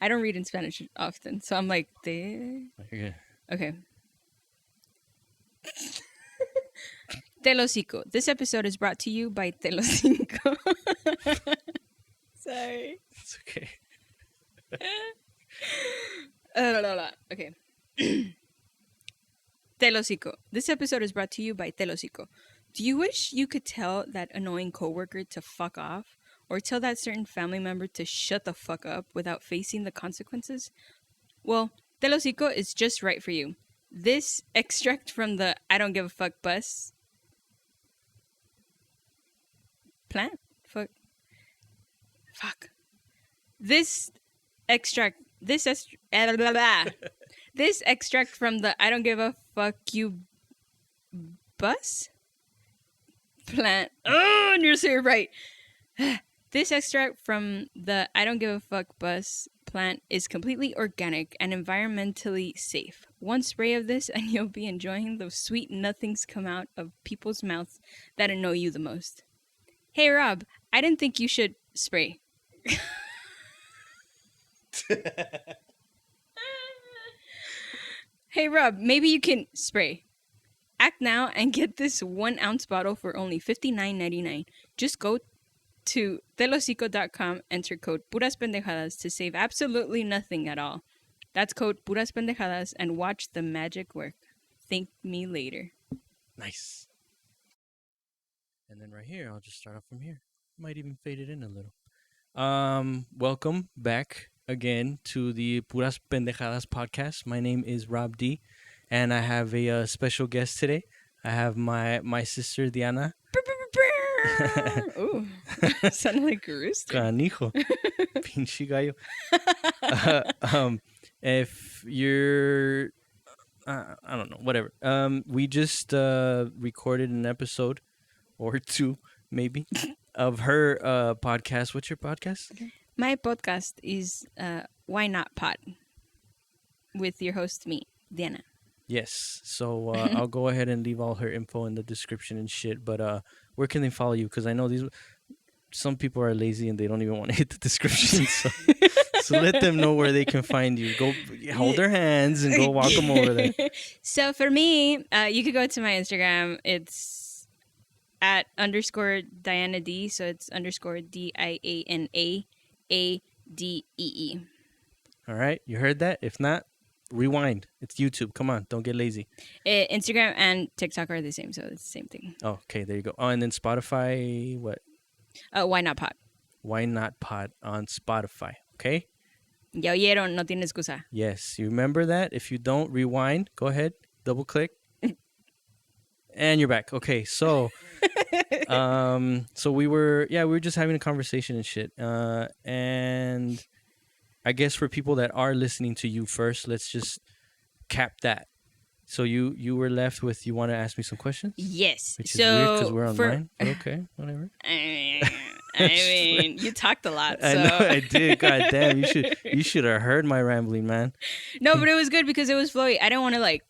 I don't read in Spanish often, so I'm like, Yeah. okay. Telocico. This episode is brought to you by Telocico. Sorry. It's okay. Okay. Telocico. This episode is brought to you by Telocico. Do you wish you could tell that annoying coworker to fuck off? Or tell that certain family member to shut the fuck up without facing the consequences? Well, Telocico is just right for you. This extract from the I don't give a fuck bus plant? Fuck. This extract this extract from the I don't give a fuck you bus plant. Oh, and you're so right. This extract from the I don't give a fuck bus plant is completely organic and environmentally safe. One spray of this and you'll be enjoying those sweet nothings come out of people's mouths that annoy you the most. Hey Rob, I didn't think you should spray. Hey Rob, maybe you can spray. Act now and get this 1 ounce bottle for only $59.99. Just go to telocico.com, enter code Puras Pendejadas to save absolutely nothing at all. That's code Puras Pendejadas and watch the magic work. Thank me later. Nice. And then right here, I'll just start off from here. Might even fade it in a little. Welcome back again to the Puras Pendejadas podcast. My name is Rob D, and I have a special guest today. I have my sister Diana. Ooh, sounded like a rooster. Canijo. Pinche gallo. If you're, I don't know, whatever. We just recorded an episode or two, maybe, of her podcast. What's your podcast? My podcast is Why Not Pod with your host, me, Diana. Yes. So I'll go ahead and leave all her info in the description and shit. But where can they follow you? Because I know some people are lazy and they don't even want to hit the description. So let them know where they can find you. Go hold their hands and go walk them over there. So for me, you could go to my Instagram. It's at _Diana D. So it's _DIANAADEE. All right. You heard that? If not, rewind. It's YouTube. Come on. Don't get lazy. Instagram and TikTok are the same. So it's the same thing. Oh, okay. There you go. Oh, and then Spotify. What? Why Not Pod? Why Not Pod on Spotify. Okay? Ya oyeron, no tiene excusa. Yes. You remember that? If you don't, rewind. Go ahead. Double click. And you're back. Okay. So, so we were just having a conversation and shit. And I guess for people that are listening to you first, let's just cap that. So you were left with, you want to ask me some questions? Yes. Which is weird because we're online. But okay, whatever. I mean, you talked a lot. So. I know I did. God damn, you should have heard my rambling, man. No, but it was good because it was flowy. I didn't want to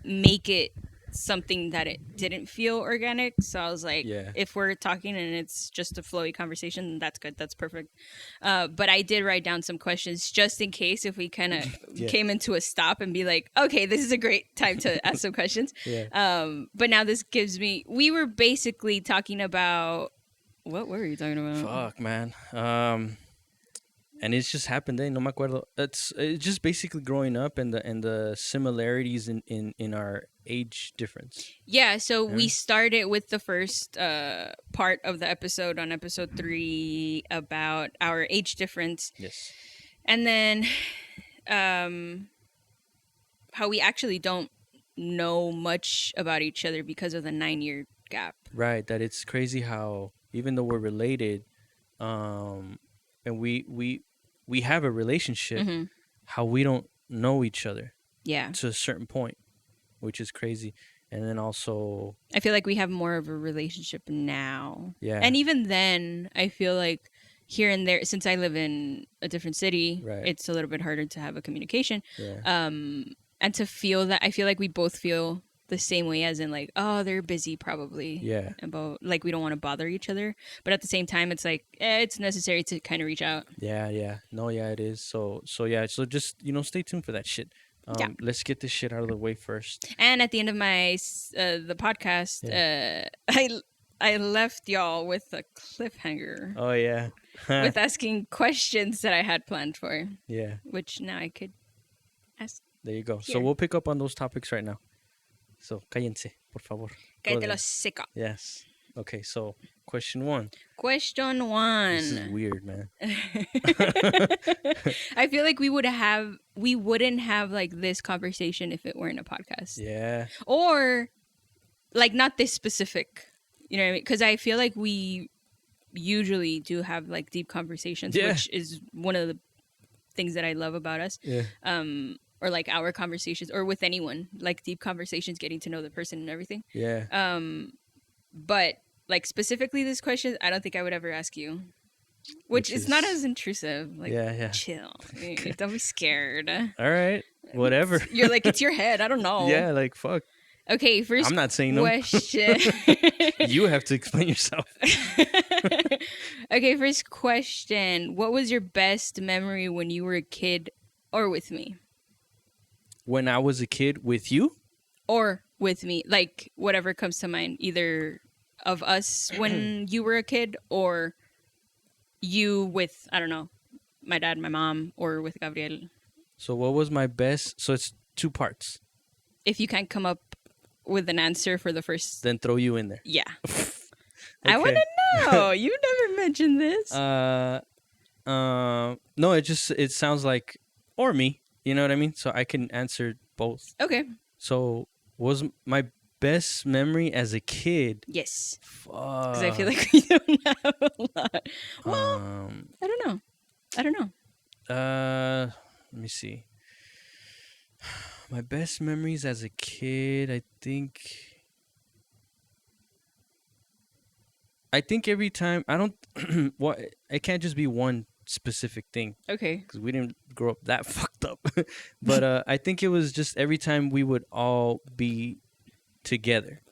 make it something that it didn't feel organic. So I was like, if we're talking and it's just a flowy conversation, that's good. That's perfect. But I did write down some questions just in case if we kind of came into a stop and be like, okay, this is a great time to ask some questions. But now this gives me, we were basically talking about, what were you talking about? Fuck, man. And it's just happened. No me acuerdo. It's just basically growing up and the similarities in our age difference. Yeah, so we started with the first part of the episode on episode 3 about our age difference. Yes. And then how we actually don't know much about each other because of the 9-year gap. Right, that it's crazy how even though we're related, and we have a relationship, how we don't know each other. Yeah. To a certain point, which is crazy. And then also, I feel like we have more of a relationship now. Yeah. And even then, I feel like here and there, since I live in a different city, it's a little bit harder to have a communication. Yeah. And to feel that, I feel like we both feel the the same way, as in like, oh, they're busy probably. Yeah. About like we don't want to bother each other, but at the same time, it's like it's necessary to kind of reach out. Yeah. No, yeah, it is. So yeah. So just stay tuned for that shit. Yeah. Let's get this shit out of the way first. And at the end of my the podcast, I left y'all with a cliffhanger. Oh yeah. With asking questions that I had planned for. Yeah. Which now I could ask. There you go. Here. So we'll pick up on those topics right now. So cállense, por favor. Cállate los seca. Yes. Okay. So question 1. Question 1. This is weird, man. I feel like we wouldn't have like this conversation if it weren't a podcast. Yeah. Or like not this specific. You know what I mean? Because I feel like we usually do have like deep conversations, which is one of the things that I love about us. Yeah. Or like our conversations, or with anyone, like deep conversations, getting to know the person and everything. Yeah. But like specifically this question, I don't think I would ever ask you. Which is not as intrusive. Like, chill. Don't be scared. All right. Whatever. You're like, it's your head. I don't know. Yeah, like, fuck. Okay, first I'm not saying question. No. You have to explain yourself. Okay, first question. What was your best memory when you were a kid or with me? When I was a kid with you? Or with me. Like, whatever comes to mind. Either of us when you were a kid, or you with, I don't know, my dad, my mom, or with Gabriel. So what was my best? So it's 2 parts. If you can't come up with an answer for the first... Then throw you in there. Yeah. Okay. I want to know. You never mentioned this. No, it sounds like, or me. You know what I mean? So I can answer both. Okay. So was my best memory as a kid? Yes. Fuck. Because I feel like we don't have a lot. Well, I don't know. Let me see. My best memories as a kid, I think every time, I don't, well, it can't just be one specific thing. Okay. Because we didn't grow up that fucked up. But I think it was just every time we would all be together,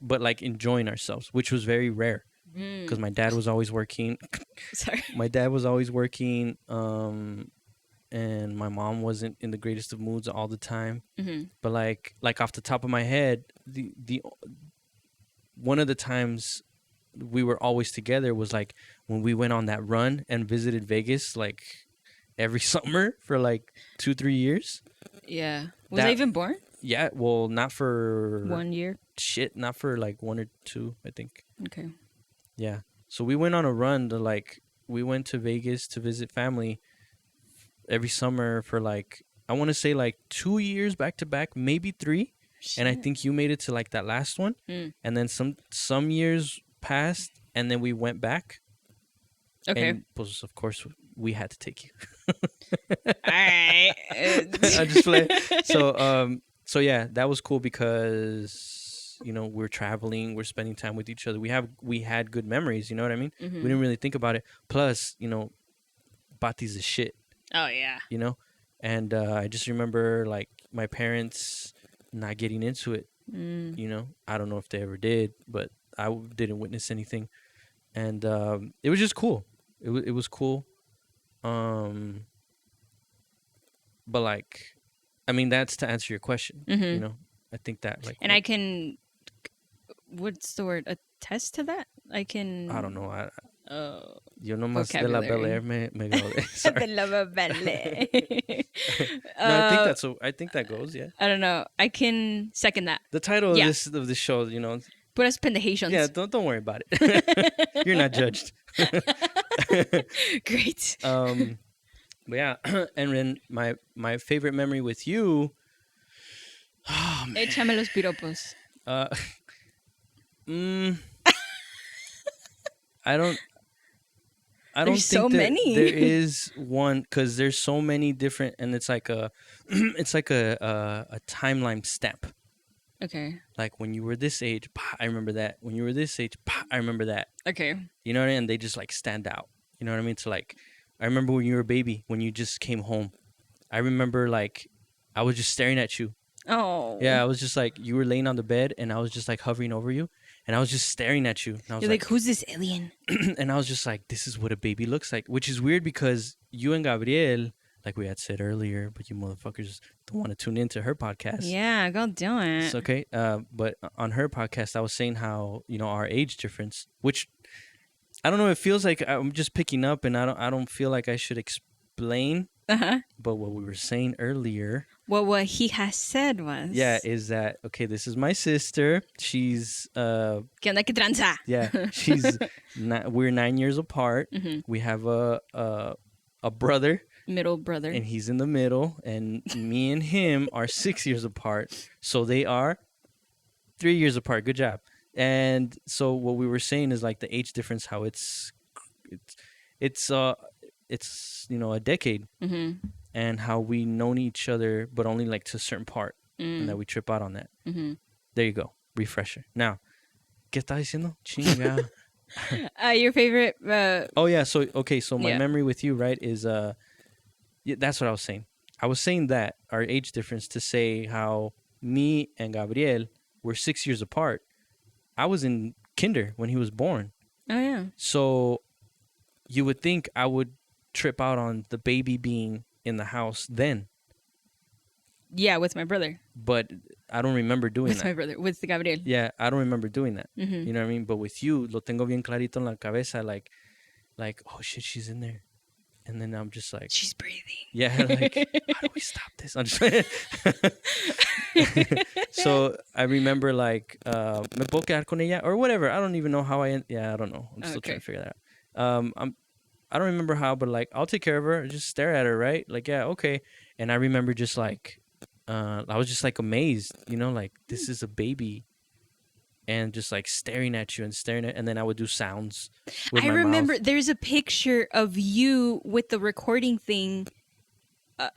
but enjoying ourselves, which was very rare. Because my dad was always working. Sorry. My dad was always working. And my mom wasn't in the greatest of moods all the time. Mm-hmm. But like off the top of my head, the one of the times we were always together was like when we went on that run and visited Vegas like every summer for like 2-3 years. Yeah. Was I even born? Yeah. Well, not for 1 year. Shit, not for like 1 or 2, I think. Okay. Yeah. So we went on a run to we went to Vegas to visit family every summer for I want to say 2 years back to back, maybe 3. Shit. And I think you made it to that last one. And then some years passed and then we went back. Okay. And of course we had to take you. All right. I just play. So yeah, that was cool because we're traveling, we're spending time with each other. We had good memories, you know what I mean? Mm-hmm. We didn't really think about it. Plus, Bati's a shit. Oh yeah. And I just remember my parents not getting into it. I don't know if they ever did, but I didn't witness anything. And it was just cool. It was cool. But that's to answer your question. Mm-hmm. I think that and I can, what's the word? Attest to that? I don't know. Yo nomás de la Bel Air me de la Bel Air. No, I think that goes, yeah. I don't know. I can second that. The title of this show, Puras Pendejadas. Yeah, don't worry about it. You're not judged. Great. But yeah, and then my favorite memory with you. Oh, man. Échame los piropos. I don't There's so think many. There is one because there's so many different, and it's like a timeline stamp. Okay. Like when you were this age, I remember that. When you were this age, I remember that. Okay. You know what I mean? And they just stand out. You know what I mean? So I remember when you were a baby, when you just came home. I remember I was just staring at you. Oh. Yeah, I was just like, you were laying on the bed, and I was just like hovering over you, and I was just staring at you. And I was You're like, who's this alien? and I was just like, this is what a baby looks like, which is weird because you and Gabriel, like we had said earlier, but you motherfuckers don't want to tune into her podcast. Yeah, go do it. It's okay. But on her podcast, I was saying how, our age difference, which I don't know, it feels like I'm just picking up, and I don't feel like I should explain. But what we were saying earlier, what he has said was, is that okay? This is my sister. She's ¿Qué onda que tranza? Yeah, she's we're 9 years apart. Mm-hmm. We have a brother, middle brother, and he's in the middle. And me and him are 6 years apart, so they are 3 years apart. Good job. And so what we were saying is like the age difference, how it's a decade, mm-hmm. and how we known each other, but only like to a certain part, and that we trip out on that. Mm-hmm. There you go, refresher. Now, ¿qué estás diciendo? Chinga. Your favorite. Oh yeah, so my memory with you, right, is that's what I was saying. I was saying that our age difference, to say how me and Gabriel were 6 years apart. I was in kinder when he was born. Oh yeah. So you would think I would trip out on the baby being in the house then. Yeah, with my brother. But I don't remember doing that. With my brother, with Gabriel. Yeah, I don't remember doing that. Mm-hmm. You know what I mean? But with you, lo tengo bien clarito en la cabeza, like, oh shit, she's in there. And then I'm just like, she's breathing. Yeah, like, how do we stop this? I'm just So I remember like, me puedo quedar con ella or whatever. I don't even know how I don't know. I'm still trying to figure that out. I don't remember how, but like, I'll take care of her. Just stare at her, right? Like, yeah, okay. And I remember just like, I was just like amazed, like, this is a baby, and just like staring at you and then I would do sounds with my remember mouth. There's a picture of you with the recording thing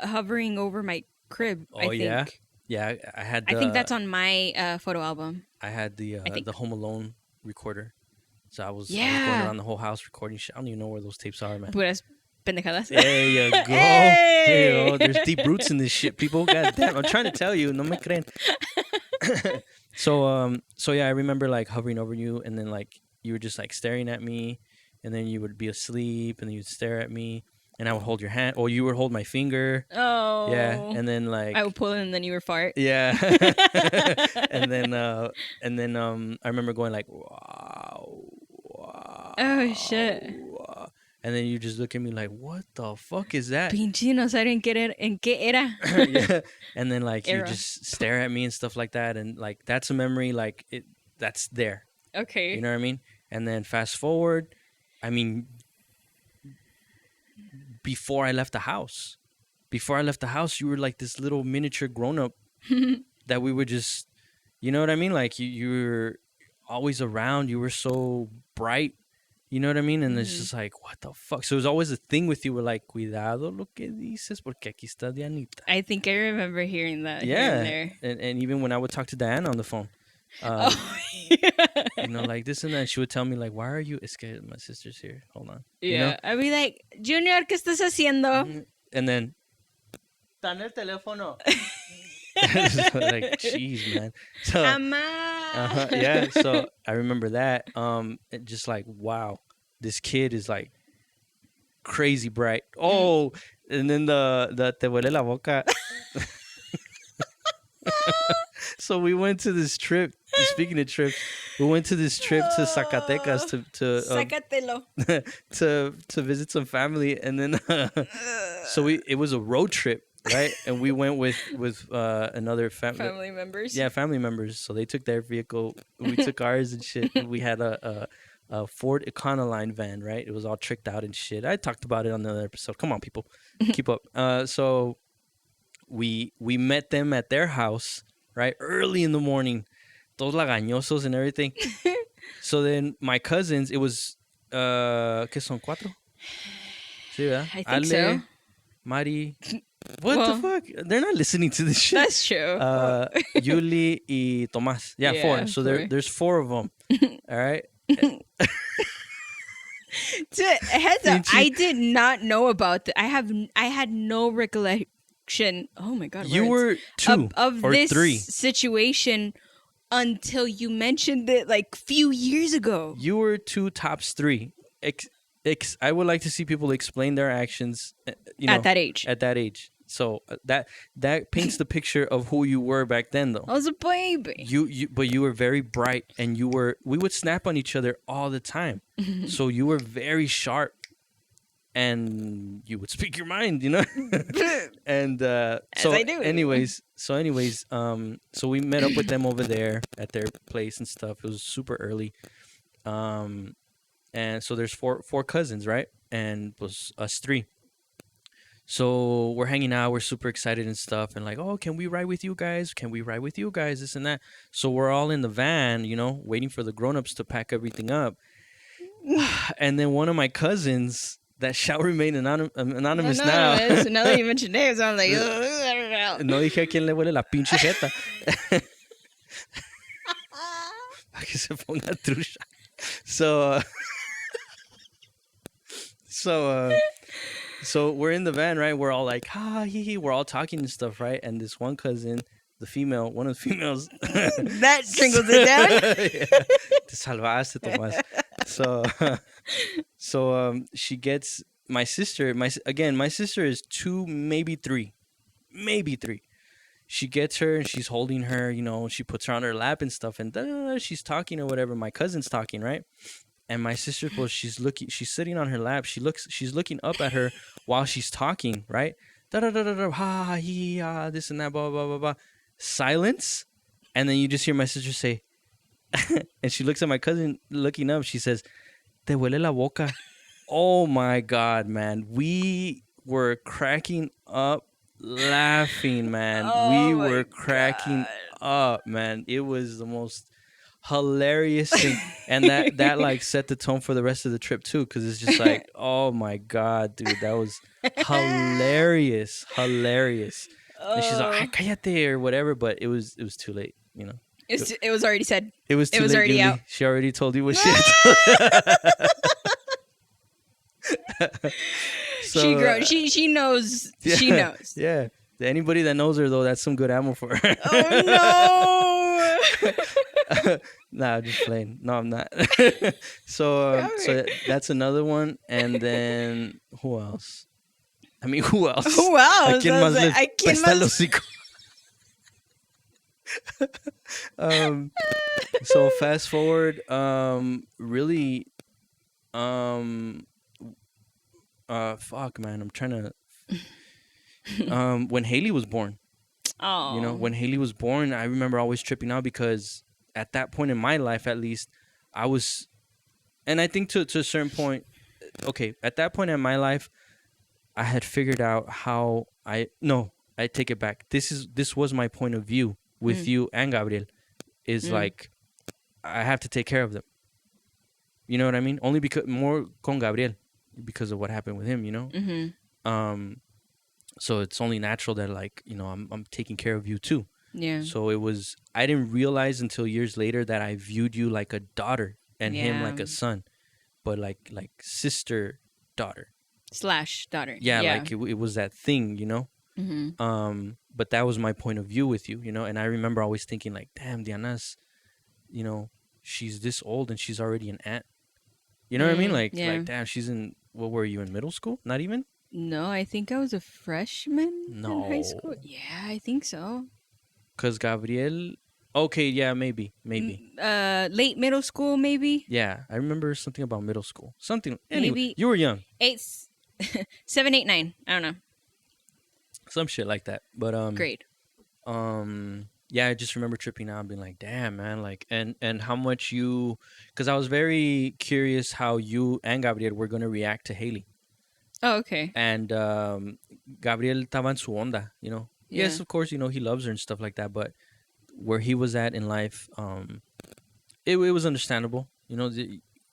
hovering over my crib. Oh, I think. Yeah, I had I think that's on my photo album. I had the Home Alone recorder. So I was going around the whole house recording shit. I don't even know where those tapes are, man. Puras pendejadas. There you go. Hey! There you go. There's deep roots in this shit, people. God damn, I'm trying to tell you. No me creen. So yeah, I remember like hovering over you, and then like you were just like staring at me, and then you would be asleep, and then you'd stare at me, and I would hold your hand, or you would hold my finger. Oh. Yeah, and then like I would pull it, and then you would fart. Yeah. and then I remember going like, wow. Oh shit. Wow. And then you just look at me like, what the fuck is that? Pinche no saben en qué era. Yeah. And then like you just stare at me and stuff like that, and like that's a memory, like that's there. Okay. You know what I mean? And then fast forward, I mean, before I left the house, you were like this little miniature grown up that we were just, you know what I mean? Like you were always around. You were so bright. You know what I mean? And it's just like, what the fuck? So it was always a thing with you. We're like, cuidado lo que dices, porque aquí está Dianita. I think I remember hearing that. Yeah. Here and there. And even when I would talk to Diana on the phone. Like this and that, she would tell me like, why are you? It's que my sister's here. Hold on. Yeah. I'd be like, Junior, ¿qué estás haciendo? And then, está en el teléfono. Like, jeez, man. So, yeah. So I remember that. Just like, wow, this kid is like crazy bright. Oh, and then the te huele la boca. So we went to this trip. Speaking of trips, we went to this trip to Zacatecas to visit some family, and then it was a road trip. Right, and we went with another family members. Yeah, family members. So they took their vehicle, we took ours and shit. We had a Ford Econoline van, right? It was all tricked out and shit. I talked about it on the other episode. Come on, people, keep up. So we met them at their house, right, early in the morning, todos lagañosos and everything. So then my cousins, it was ¿qué son cuatro? Sí, ¿verdad? I think so. Mari. What the fuck? They're not listening to this shit. That's true. Yuli y Tomás. Yeah, 4. So there's 4 of them. All right. Heads up, I did not know about that. I had no recollection. Oh my god, You words, were two of or this three. situation until you mentioned it like few years ago. You were two, tops three. I would like to see people explain their actions. At that age. At that age. So that paints the picture of who you were back then, though. I was a baby. But you were very bright, and we would snap on each other all the time. So you were very sharp, and you would speak your mind, And so I do. anyways, so we met up with them over there at their place and stuff. It was super early. And so there's four cousins, right? And it was us three. So we're hanging out, we're super excited and stuff, and like, oh, can we ride with you guys? Can we ride with you guys? This and that. So we're all in the van, waiting for the grown-ups to pack everything up. And then one of my cousins that shall remain anonymous now. Now that you mentioned names, I'm like, no dije a quién le huele la pinche jeta. Para que se ponga trucha. So we're in the van, right? We're all like, we're all talking and stuff, right? And this one cousin, one of the females. That trickles it down. Yeah. Te salvaste, Tomás. So she gets my sister. My sister is 2, maybe 3. She gets her and she's holding her, she puts her on her lap and stuff, and she's talking or whatever. My cousin's talking, right? And my sister, well, she's sitting on her lap. She's looking up at her while she's talking, right? Da da da da da, ha he ha, this and that, blah blah blah blah. Silence, and then you just hear my sister say, and she looks at my cousin, looking up. She says, "Te huele la boca." Oh my God, man! We were cracking up, laughing, man. We were cracking up, man. It was the most hilarious thing, and that like set the tone for the rest of the trip too, because it's just like, oh my God, dude, that was hilarious. And she's like, cállate or whatever, but it was too late, It was already said. It was too late, already Yuli. out. She already told you what she had So, she knows. Yeah, she knows. Yeah. Anybody that knows her, though, that's some good ammo for her. Oh no. Nah, I'm just playing. No, I'm not. So that's another one. And then who else? Who else? Who else? ¿A quién más le pesta el más? hocico? So fast forward, really, fuck, man, I'm trying to, when Haley was born, when Haley was born, I remember always tripping out because at that point in my life, at least, I was, and I think to a certain point, okay, at that point in my life, I had figured out how I take it back. This was my point of view with you and Gabriel, is like, I have to take care of them. You know what I mean? Only because more con Gabriel, because of what happened with him, Mm-hmm. So it's only natural that, like, I'm taking care of you too. Yeah. So I didn't realize until years later that I viewed you like a daughter and him like a son, but like sister daughter / daughter. Yeah. Like it was that thing, Mm-hmm. But that was my point of view with you, and I remember always thinking like, damn, Diana's, she's this old and she's already an aunt. You know what I mean? Like, damn, she's in, what were you, in middle school? Not even? No, I think I was a freshman in high school. Yeah, I think so. Because Gabriel, okay, yeah, maybe. Late middle school, maybe? Yeah, I remember something about middle school. Something, anyway, maybe you were young. 7, 8, 9. I don't know. Some shit like that. But, grade. Yeah, I just remember tripping out and being like, damn, man, like, and how much because I was very curious how you and Gabriel were going to react to Haley. Oh, okay. And Gabriel estaba en su onda, Yeah. Yes, of course, he loves her and stuff like that, but where he was at in life, it was understandable.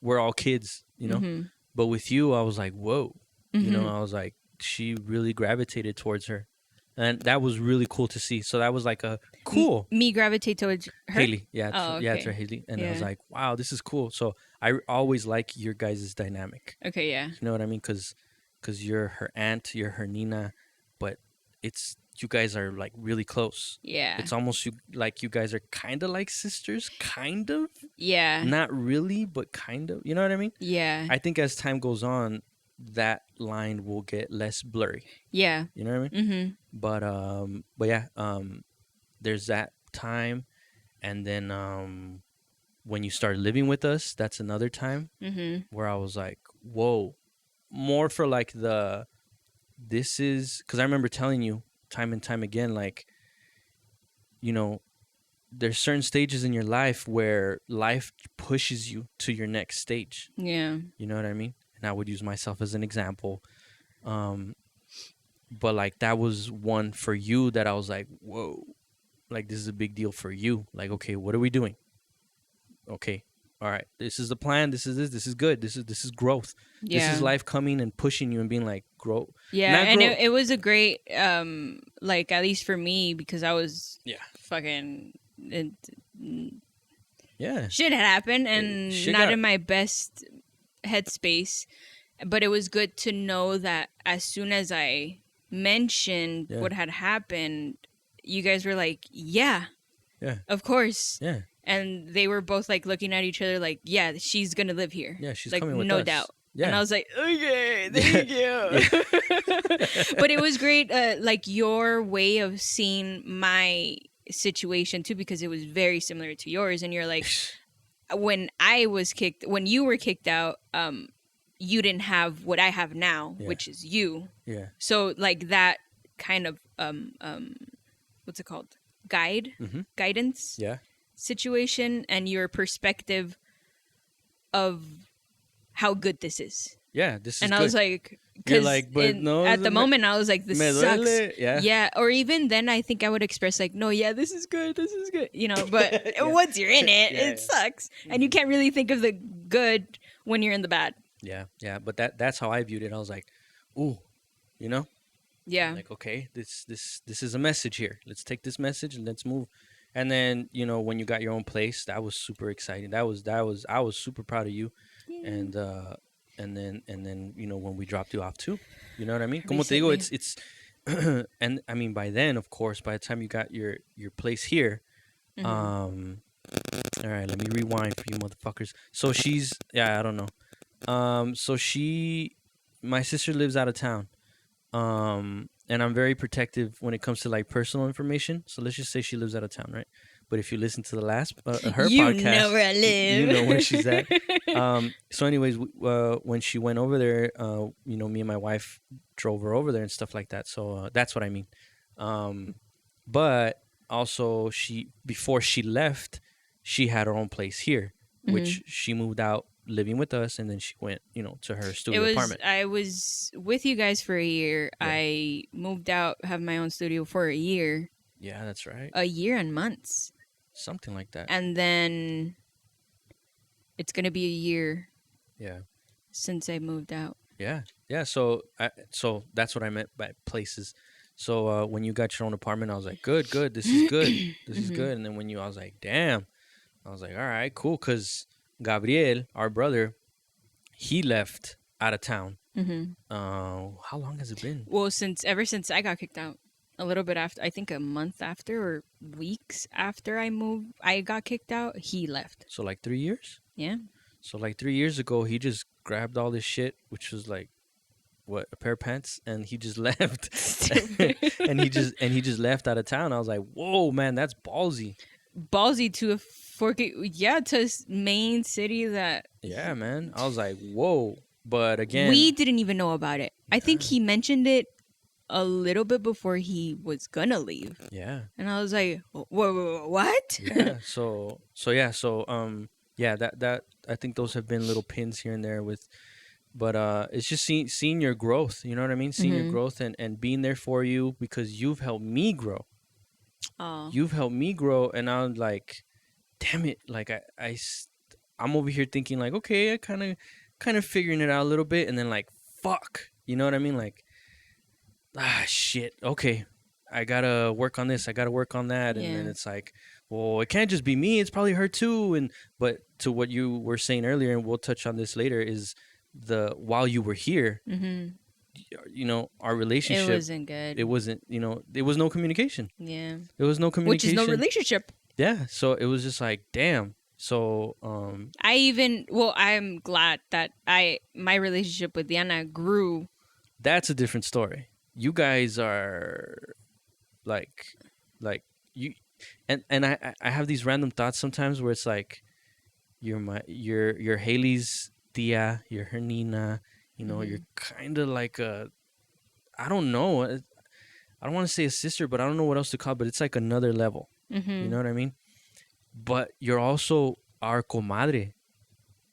We're all kids, Mm-hmm. But with you, I was like, whoa. Mm-hmm. I was like, she really gravitated towards her. And that was really cool to see. So that was like a cool. Me gravitate towards her? Haley. Yeah. Oh, okay. Yeah, it's her Haley. And I was like, wow, this is cool. So I always like your guys' dynamic. Okay, yeah. You know what I mean? Because you're her aunt, you're her Nina, but it's you guys are like really close. Yeah. It's almost like you guys are kind of like sisters, kind of. Yeah. Not really, but kind of. You know what I mean? Yeah. I think as time goes on, that line will get less blurry. Yeah. You know what I mean? But yeah, there's that time, and then when you start living with us, that's another time where I was like, whoa, more for like this is because I remember telling you time and time again, like, you know, there's certain stages in your life where life pushes you to your next stage. Yeah. You know what I mean? And I would use myself as an example. But like that was one for you that I was like, whoa, like this is a big deal for you. Like, okay, what are we doing? Okay. All right. This is the plan. This is good. This is growth. Yeah. This is life coming and pushing you and being like, grow. Yeah. And it was a great, like, at least for me, because I was fucking, shit had happened and not in my best headspace. But it was good to know that as soon as I mentioned what had happened, you guys were like, yeah, of course. Yeah. And they were both like looking at each other like, yeah, she's going to live here. Yeah, she's like, coming with no us. doubt. Yeah. And I was like, okay, thank you. But it was great, like your way of seeing my situation too, because it was very similar to yours. And you're like, when you were kicked out, you didn't have what I have now, which is you. Yeah. So like that kind of what's it called? Guidance. Yeah. Situation and your perspective of how good this is. Yeah, this is and good. I was like, because like, at the moment I was like, this sucks. Yeah. Or even then I think I would express like, no, yeah, this is good, you know. But once you're in it, it sucks, and you can't really think of the good when you're in the bad. Yeah. But that's how I viewed it. I was like, ooh, you know. Yeah. Like, okay, this is a message here. Let's take this message and let's move. And then, you know, when you got your own place, that was super exciting. I was super proud of you. Yeah. And then, you know, when we dropped you off too, you know what I mean? Como te digo, it's and I mean, by then, of course, by the time you got your place here, all right, let me rewind for you motherfuckers. So I don't know. So my sister lives out of town. And I'm very protective when it comes to like personal information. So let's just say she lives out of town, right? But if you listen to the last her you podcast, know where I live. You know where she's at. So anyways, when she went over there, you know, me and my wife drove her over there and stuff like that. So that's what I mean. But also before she left, she had her own place here, which she moved out living with us, and then she went, you know, to her studio apartment. I was with you guys for a year. Yeah. I moved out, have my own studio for a year. Yeah, that's right. A year and months. Something like that. And then it's going to be a year. Yeah. Since I moved out. Yeah. Yeah, so that's what I meant by places. So when you got your own apartment, I was like, good, this is good. This is good. And then I was like, damn. I was like, all right, cool, cuz Gabriel, our brother, he left out of town. How long has it been? Well, ever since I got kicked out. A little bit after, I think a month after or weeks after I got kicked out, he left. So like 3 years? Yeah. So like 3 years ago, he just grabbed all this shit, which was like, what, a pair of pants, and he just left. and he just left out of town. I was like, whoa, man, that's ballsy. Ballsy to a main city that. Yeah, man. I was like, whoa. But again, we didn't even know about it. I think he mentioned it a little bit before he was gonna leave. Yeah. And I was like, what? Yeah. So that I think those have been little pins here and there but it's just seeing your growth, you know what I mean? Seeing your growth and being there for you, because you've helped me grow. Oh. You've helped me grow, and I'm like, damn it, like I'm over here thinking like, okay, I kind of figuring it out a little bit, and then like, fuck, you know what I mean? Like, shit, okay, I gotta work on this, I gotta work on that. And then it's like, well, it can't just be me, it's probably her too. But to what you were saying earlier, and we'll touch on this later, is while you were here, our relationship, it wasn't good. It wasn't, there was no communication. Yeah. There was no communication. Which is no relationship. Yeah. So it was just like, damn. So I'm glad that my relationship with Diana grew. That's a different story. You guys are like you, and I have these random thoughts sometimes where it's like you're Haley's tia, you're her Nina, you're kind of like I don't know, I don't want to say a sister, but I don't know what else to call it, but it's like another level. You know what I mean? But you're also our comadre,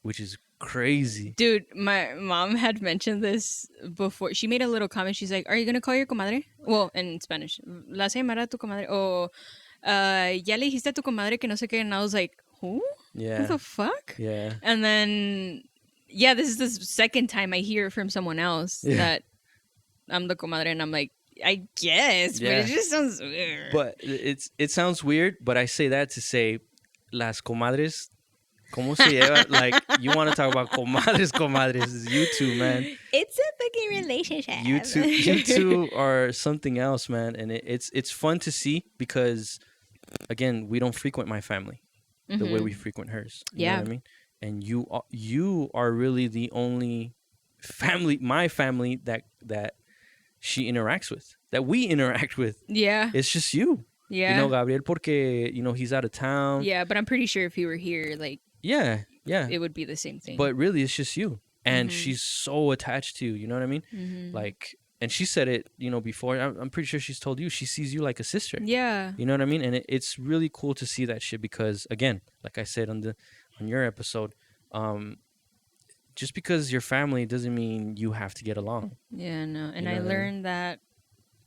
which is crazy. Dude, my mom had mentioned this before. She made a little comment. She's like, "Are you gonna call your comadre?" Well, in Spanish, la llamará tu comadre. O ya le dijiste a tu comadre que no sé qué. And I was like, who? Yeah. What the fuck? Yeah. And then, yeah, this is the second time I hear from someone else that I'm the comadre, and I'm like, I guess, but it just sounds weird. But it sounds weird, but I say that to say, las comadres, ¿cómo se lleva? Like, you want to talk about comadres, is you two, man. It's a fucking relationship. You two are something else, man. And it's fun to see because, again, we don't frequent my family the way we frequent hers. You know what I mean? And you are really the only family, my family, that she interacts with, that we interact with. Yeah. It's just you. Yeah. Gabriel, porque, he's out of town. Yeah, but I'm pretty sure if he were here, like... Yeah. It would be the same thing. But really, it's just you. And she's so attached to you. You know what I mean? Like, and she said it, before. I'm pretty sure she's told you. She sees you like a sister. Yeah. You know what I mean? And it's really cool to see that shit because, again, like I said on your episode, just because you're family doesn't mean you have to get along. Yeah, no. And I learned that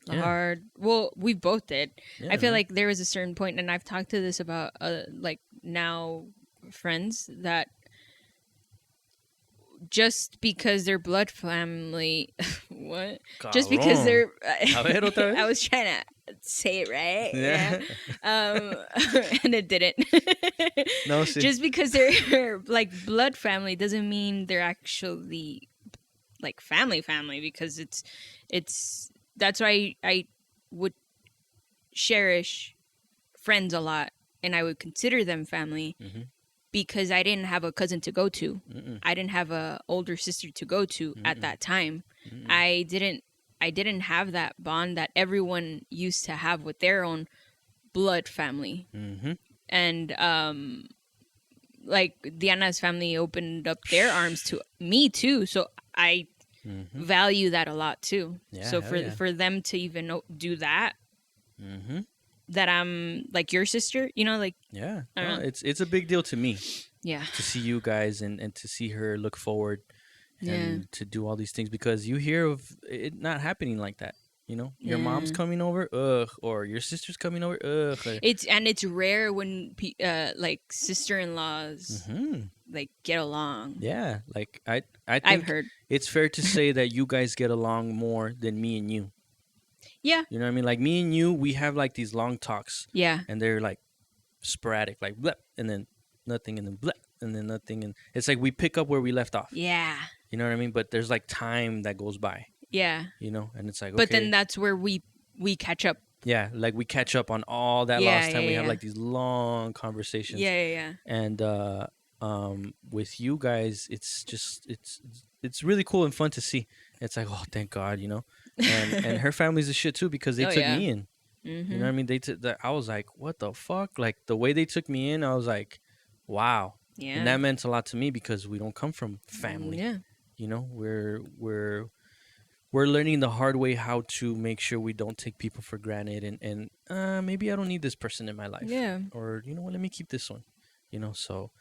hard. Well, we both did. Yeah, I feel like there was a certain point, and I've talked to this about like now friends, that just because they're blood family, what? Cabrón. Just because they're I was trying to say it right. Yeah. And it didn't. No, see. Just because they're like blood family doesn't mean they're actually like family, because it's that's why I would cherish friends a lot, and I would consider them family. Because I didn't have a cousin to go to. I didn't have a older sister to go to at that time. I didn't have that bond that everyone used to have with their own blood family. And like Diana's family opened up their arms to me too, so I value that a lot too. Yeah, so for them to even do that, that I'm like your sister, like it's a big deal to me. Yeah, to see you guys and to see her look forward and to do all these things, because you hear of it not happening like that. Your mom's coming over, or your sister's coming over, It's rare when like sister-in-laws like get along. Yeah, like I think I've heard it's fair to say that you guys get along more than me and you. Yeah. You know what I mean? Like me and you, we have like these long talks. Yeah. And they're like sporadic, like bleh, and then nothing, and then bleh, and then nothing, and it's like we pick up where we left off. Yeah. You know what I mean? But there's like time that goes by. Yeah. And it's like, but then that's where we catch up. Yeah, like we catch up on all that lost time. We have like these long conversations. Yeah. And with you guys, it's just it's really cool and fun to see. It's like, oh, thank God, and her family's a shit too, because they took me in. You know what I mean? I was like, what the fuck? Like the way they took me in, I was like, wow. Yeah. And that meant a lot to me because we don't come from family. Yeah. We're learning the hard way how to make sure we don't take people for granted, and maybe I don't need this person in my life. Yeah. Or you know what? Let me keep this one. So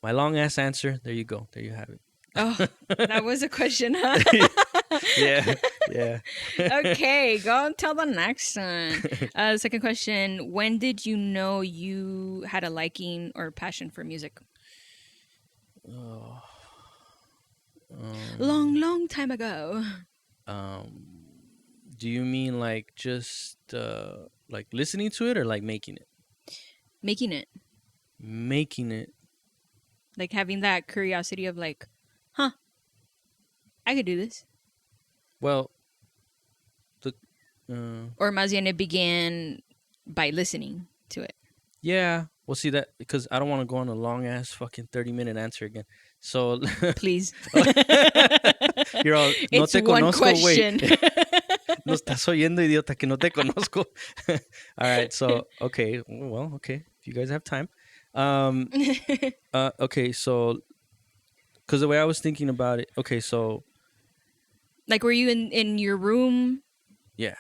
my long ass answer. There you go. There you have it. Oh, that was a question, huh? Yeah. Okay, go and tell the next one. Second question: when did you know you had a liking or passion for music? Long time ago. Do you mean like just like listening to it, or like making it? Making it. Making it. Like having that curiosity of like, huh, I could do this. Well, Or más bien it began by listening to it. Yeah, we'll see that because I don't want to go on a long ass fucking 30-minute answer again. So please. You're all, no it's te one conozco, question. No estás oyendo, idiota, que no te conozco. All right, so okay, well, okay, if you guys have time. Okay, so because the way I was thinking about it, okay, so like, were you in your room? Yeah.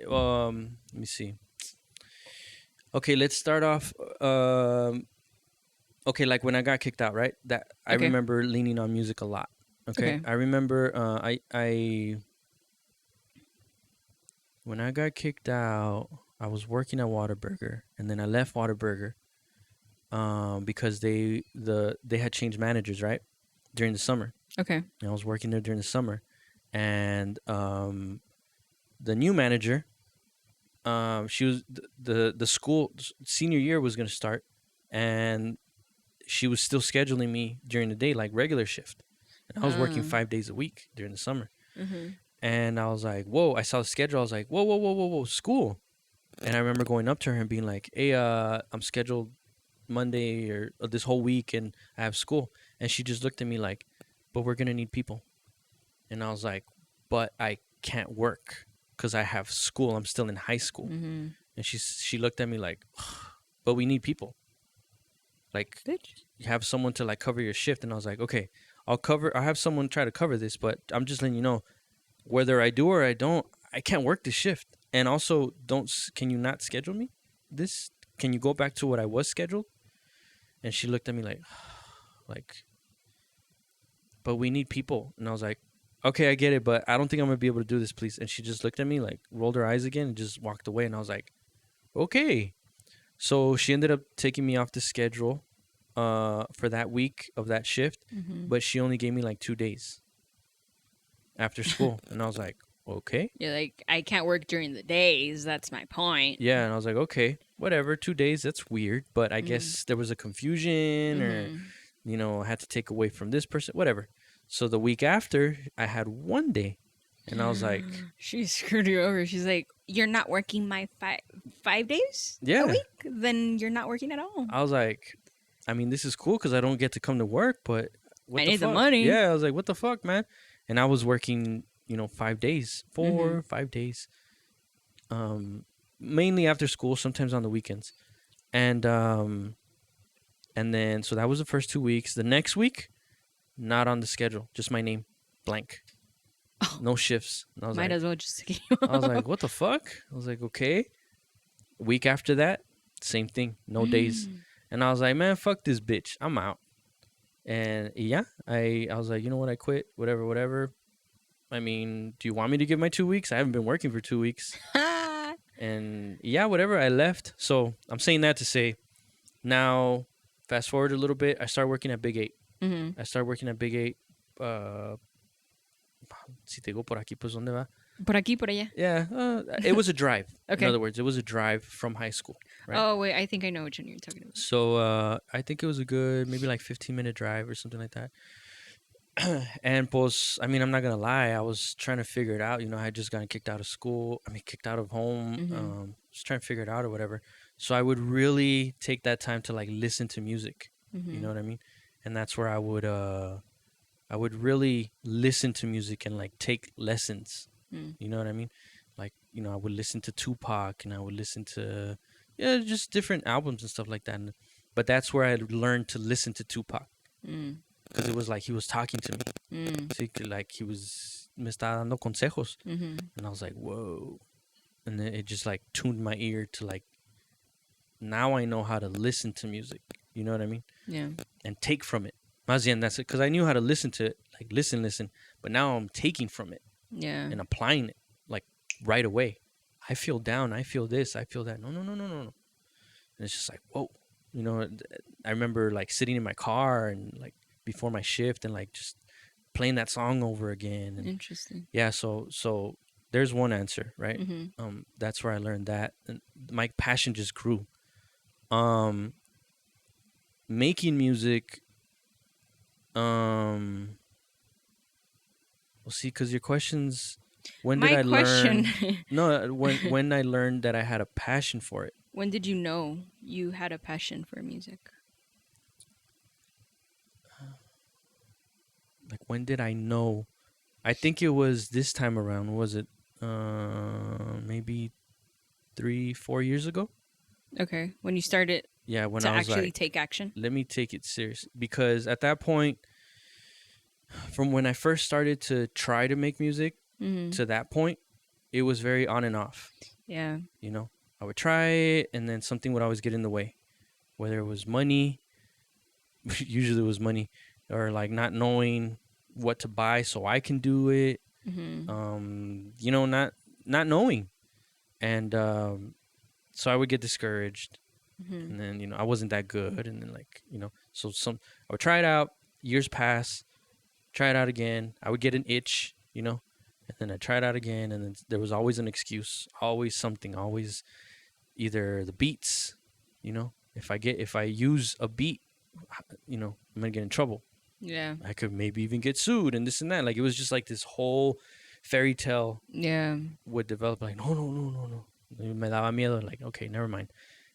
Let me see. Okay, let's start off. Okay, like when I got kicked out, right? That I remember leaning on music a lot. Okay. I remember. I when I got kicked out, I was working at Whataburger, and then I left Whataburger. Because they had changed managers, right, during the summer. Okay. And I was working there during the summer, and the new manager, she was the school senior year was gonna start, and she was still scheduling me during the day like regular shift, and I was working 5 days a week during the summer. And I was like, whoa! I saw the schedule. I was like, whoa, whoa, whoa, whoa, whoa, school. And I remember going up to her and being like, hey, I'm scheduled Monday or this whole week, and I have school. And she just looked at me like, but we're gonna need people. And I was like, but I can't work because I have school. I'm still in high school. And she looked at me like, but we need people. Like, you have someone to like cover your shift. And I was like, okay, I'll have someone try to cover this, but I'm just letting you know, whether I do or I don't, I can't work this shift. And also, can you not schedule me this? Can you go back to what I was scheduled? And she looked at me like, but we need people. And I was like, okay, I get it, but I don't think I'm going to be able to do this, please. And she just looked at me, like, rolled her eyes again and just walked away. And I was like, okay. So she ended up taking me off the schedule for that week of that shift, but she only gave me like 2 days after school. And I was like, okay. You're like, I can't work during the days. That's my point. Yeah, and I was like, okay, whatever, 2 days, that's weird. But I guess there was a confusion or, I had to take away from this person, whatever. So the week after, I had 1 day. And I was like... She screwed you over. She's like, you're not working my 5 days a week? Then you're not working at all. I was like, I mean, this is cool because I don't get to come to work, but I need the money. Yeah, I was like, what the fuck, man? And I was working, 5 days, 5 days. Mainly after school, sometimes on the weekends. And then, so that was the first 2 weeks. The next week, not on the schedule, just my name, blank. No shifts. And I was Might as well just take you off. I was like, what the fuck? I was like, okay. Week after that, same thing, no days. And I was like, man, fuck this bitch. I'm out. And yeah, I was like, you know what? I quit. Whatever. I mean, do you want me to give my 2 weeks? I haven't been working for 2 weeks. And yeah, whatever. I left. So I'm saying that to say, now, fast forward a little bit. I started working at Big 8. I started working at Big 8. Si te digo por aquí, pues ¿dónde va? Por aquí, por allá. Yeah, it was a drive. Okay. In other words, it was a drive from high school. Right? Oh, wait, I think I know which one you're talking about. So I think it was a good, maybe like 15-minute drive or something like that. And pues, I mean, I'm not going to lie. I was trying to figure it out. I had just gotten kicked out of school. I mean, kicked out of home. Just trying to figure it out or whatever. So I would really take that time to like listen to music. You know what I mean? And that's where I would really listen to music and like take lessons. You know what I mean? Like, I would listen to Tupac and I would listen to, just different albums and stuff like that. But that's where I learned to listen to Tupac. Because it was like he was talking to me. So like he was, me estaba dando consejos. And I was like, whoa. And then it just like tuned my ear to like, now I know how to listen to music. You know what I mean? Yeah. And take from it. Mazian, that's it. Because I knew how to listen to it. Like, listen. But now I'm taking from it. Yeah. And applying it. Like, right away. I feel down. I feel this. I feel that. No. And it's just like, whoa. I remember, like, sitting in my car and, like, before my shift and, like, just playing that song over again. And, interesting. Yeah, so there's one answer, right? That's where I learned that. And my passion just grew. Making music... Well, see, because your questions When did My I question. learn? No, when I learned that I had a passion for it. When did you know you had a passion for music? Like when did I know? I think it was this time around. Was it maybe 3-4 years ago? Okay, when you started Yeah, when to I was actually like, take action. let me take it serious, because at that point, from when I first started to try to make music Mm-hmm. to that point, it was very on and off. Yeah. You know, I would try it, and then something would always get in the way, whether it was money, usually it was money, or like not knowing what to buy so I can do it. Mm-hmm. You know, not knowing, and so I would get discouraged, Mm-hmm. and then I wasn't that good, and then so I would try it out. Years pass, try it out again. I would get an itch, and then I try it out again, and then there was always an excuse, always something, always either the beats, if I use a beat, I'm gonna get in trouble. Yeah. I could maybe even get sued and this and that. Like it was just like this whole fairy tale Yeah. would develop. Like no, no, no, no, no. Me daba miedo. Like okay, never mind.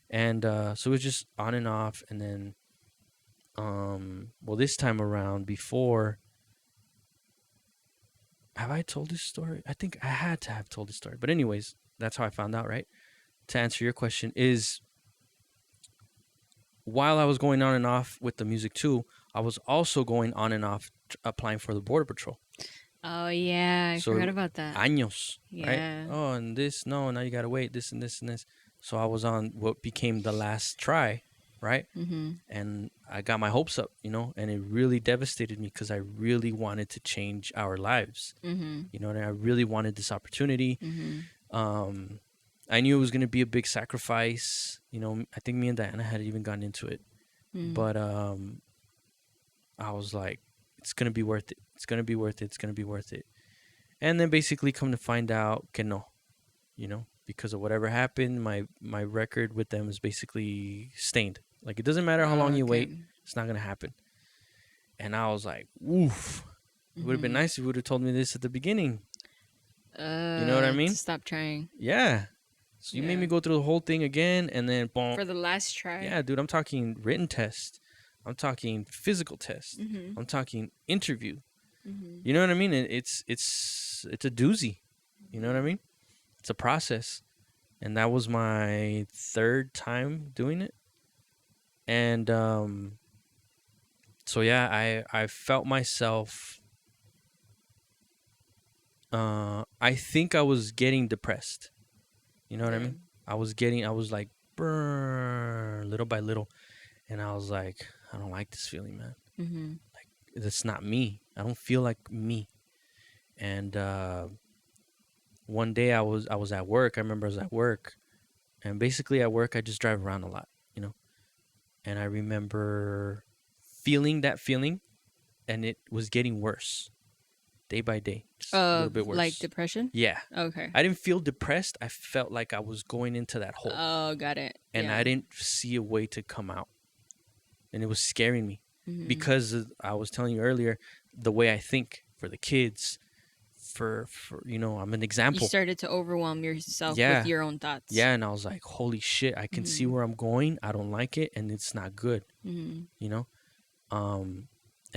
And so it was just on and off. And then, well, this time around, before, have I told this story? I think I had to have told this story. But anyways, that's how I found out. Right. To answer your question is, while I was going on and off with the music too, I was also going on and off applying for the Border Patrol. Oh yeah, I forgot about that. Años, right? Yeah. Oh, and this, no, now you gotta wait, this and this and this. So I was on what became the last try, right? Mm-hmm. And I got my hopes up, and it really devastated me because I really wanted to change our lives, Mm-hmm. and I really wanted this opportunity. Mm-hmm. I knew it was gonna be a big sacrifice. I think me and Diana had even gotten into it, but I was like, it's gonna be worth it. It's gonna be worth it. It's gonna be worth it. And then basically come to find out que no, because of whatever happened, my record with them is basically stained. Like it doesn't matter how long you wait, it's not gonna happen. And I was like, oof. It would have been nice if you would have told me this at the beginning. You know what I mean? To stop trying. Yeah. So you made me go through the whole thing again, and then boom. For the last try. Yeah, dude, I'm talking written test. I'm talking physical test. Mm-hmm. I'm talking interview. Mm-hmm. You know what I mean? It's a doozy. You know what I mean? It's a process. And that was my third time doing it. And so yeah, I felt myself I think I was getting depressed. You know what I mean? I was like burn little by little, and I was like, I don't like this feeling, man. Mm-hmm. Like that's not me. I don't feel like me. And one day I was at work. I remember I was at work, and basically at work I just drive around a lot, And I remember feeling that feeling, and it was getting worse, day by day, just a little bit worse. Like depression? Yeah. Okay. I didn't feel depressed. I felt like I was going into that hole. Oh, got it. And I didn't see a way to come out, and it was scaring me because I was telling you earlier the way I think for the kids. For I'm an example. You started to overwhelm yourself with your own thoughts. Yeah, and I was like, holy shit, I can see where I'm going. I don't like it, and it's not good. And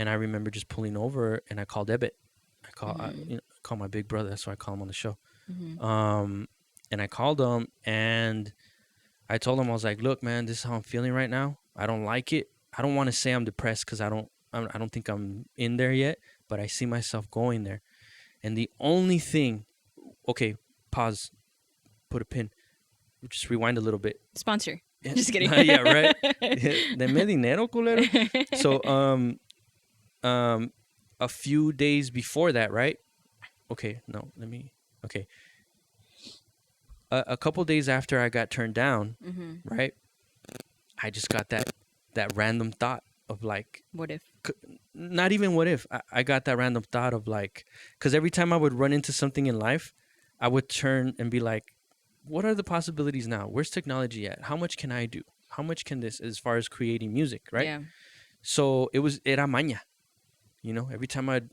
I remember just pulling over, and I called Ebit. I call my big brother. That's why I call him on the show. And I called him, and I told him, I was like, look, man, this is how I'm feeling right now. I don't like it. I don't want to say I'm depressed because I don't think I'm in there yet, but I see myself going there. And the only thing, okay, pause, put a pin, just rewind a little bit. Sponsor. Just kidding. Yeah, right. Deme dinero, culero. So, a few days before that, right? Okay, no, okay. A couple days after I got turned down, right? I just got that random thought of like, what if? Not even what if. I got that random thought of like, because every time I would run into something in life, I would turn and be like, what are the possibilities now? Where's technology at? How much can I do? How much can this, as far as creating music, right? Yeah. So it was era maña. Every time I'd,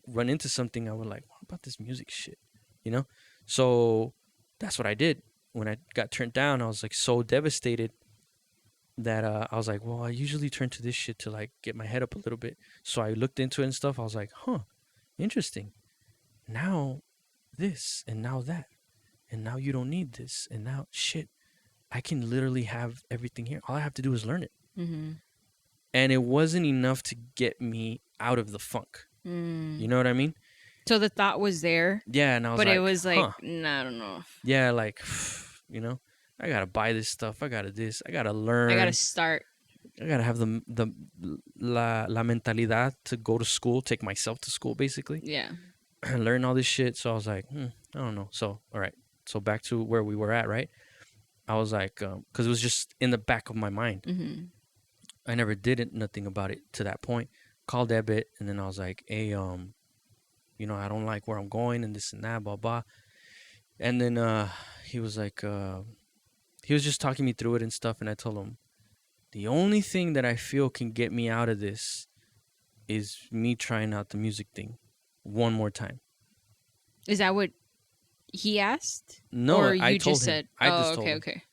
run into something, I would like, what about this music shit? you know? So that's what I did. When I got turned down, I was like so devastated that I was like, well, I usually turn to this shit to like get my head up a little bit. So I looked into it and stuff. I was like, huh, interesting. Now this and now that. And now you don't need this. And now shit, I can literally have everything here. All I have to do is learn it. Mm-hmm. And it wasn't enough to get me out of the funk. You know what I mean? So the thought was there. Yeah, and I was but like, it was like, huh. nah, I don't know. Yeah, like, you know, I gotta buy this stuff. I gotta this. I gotta learn. I gotta start. I gotta have la mentalidad to go to school, take myself to school, basically. Yeah. And learn all this shit. So I was like, I don't know. So all right. So back to where we were at, right? I was like, because it was just in the back of my mind. Mm-hmm. I never did nothing about it to that point. Called Debit, and then I was like, hey, you know, I don't like where I'm going and this and that, blah blah. And then he was like, he was just talking me through it and stuff, and I told him, the only thing that I feel can get me out of this is me trying out the music thing one more time. Is that what he asked? No, or you I told just him. said, I just told okay, him. okay.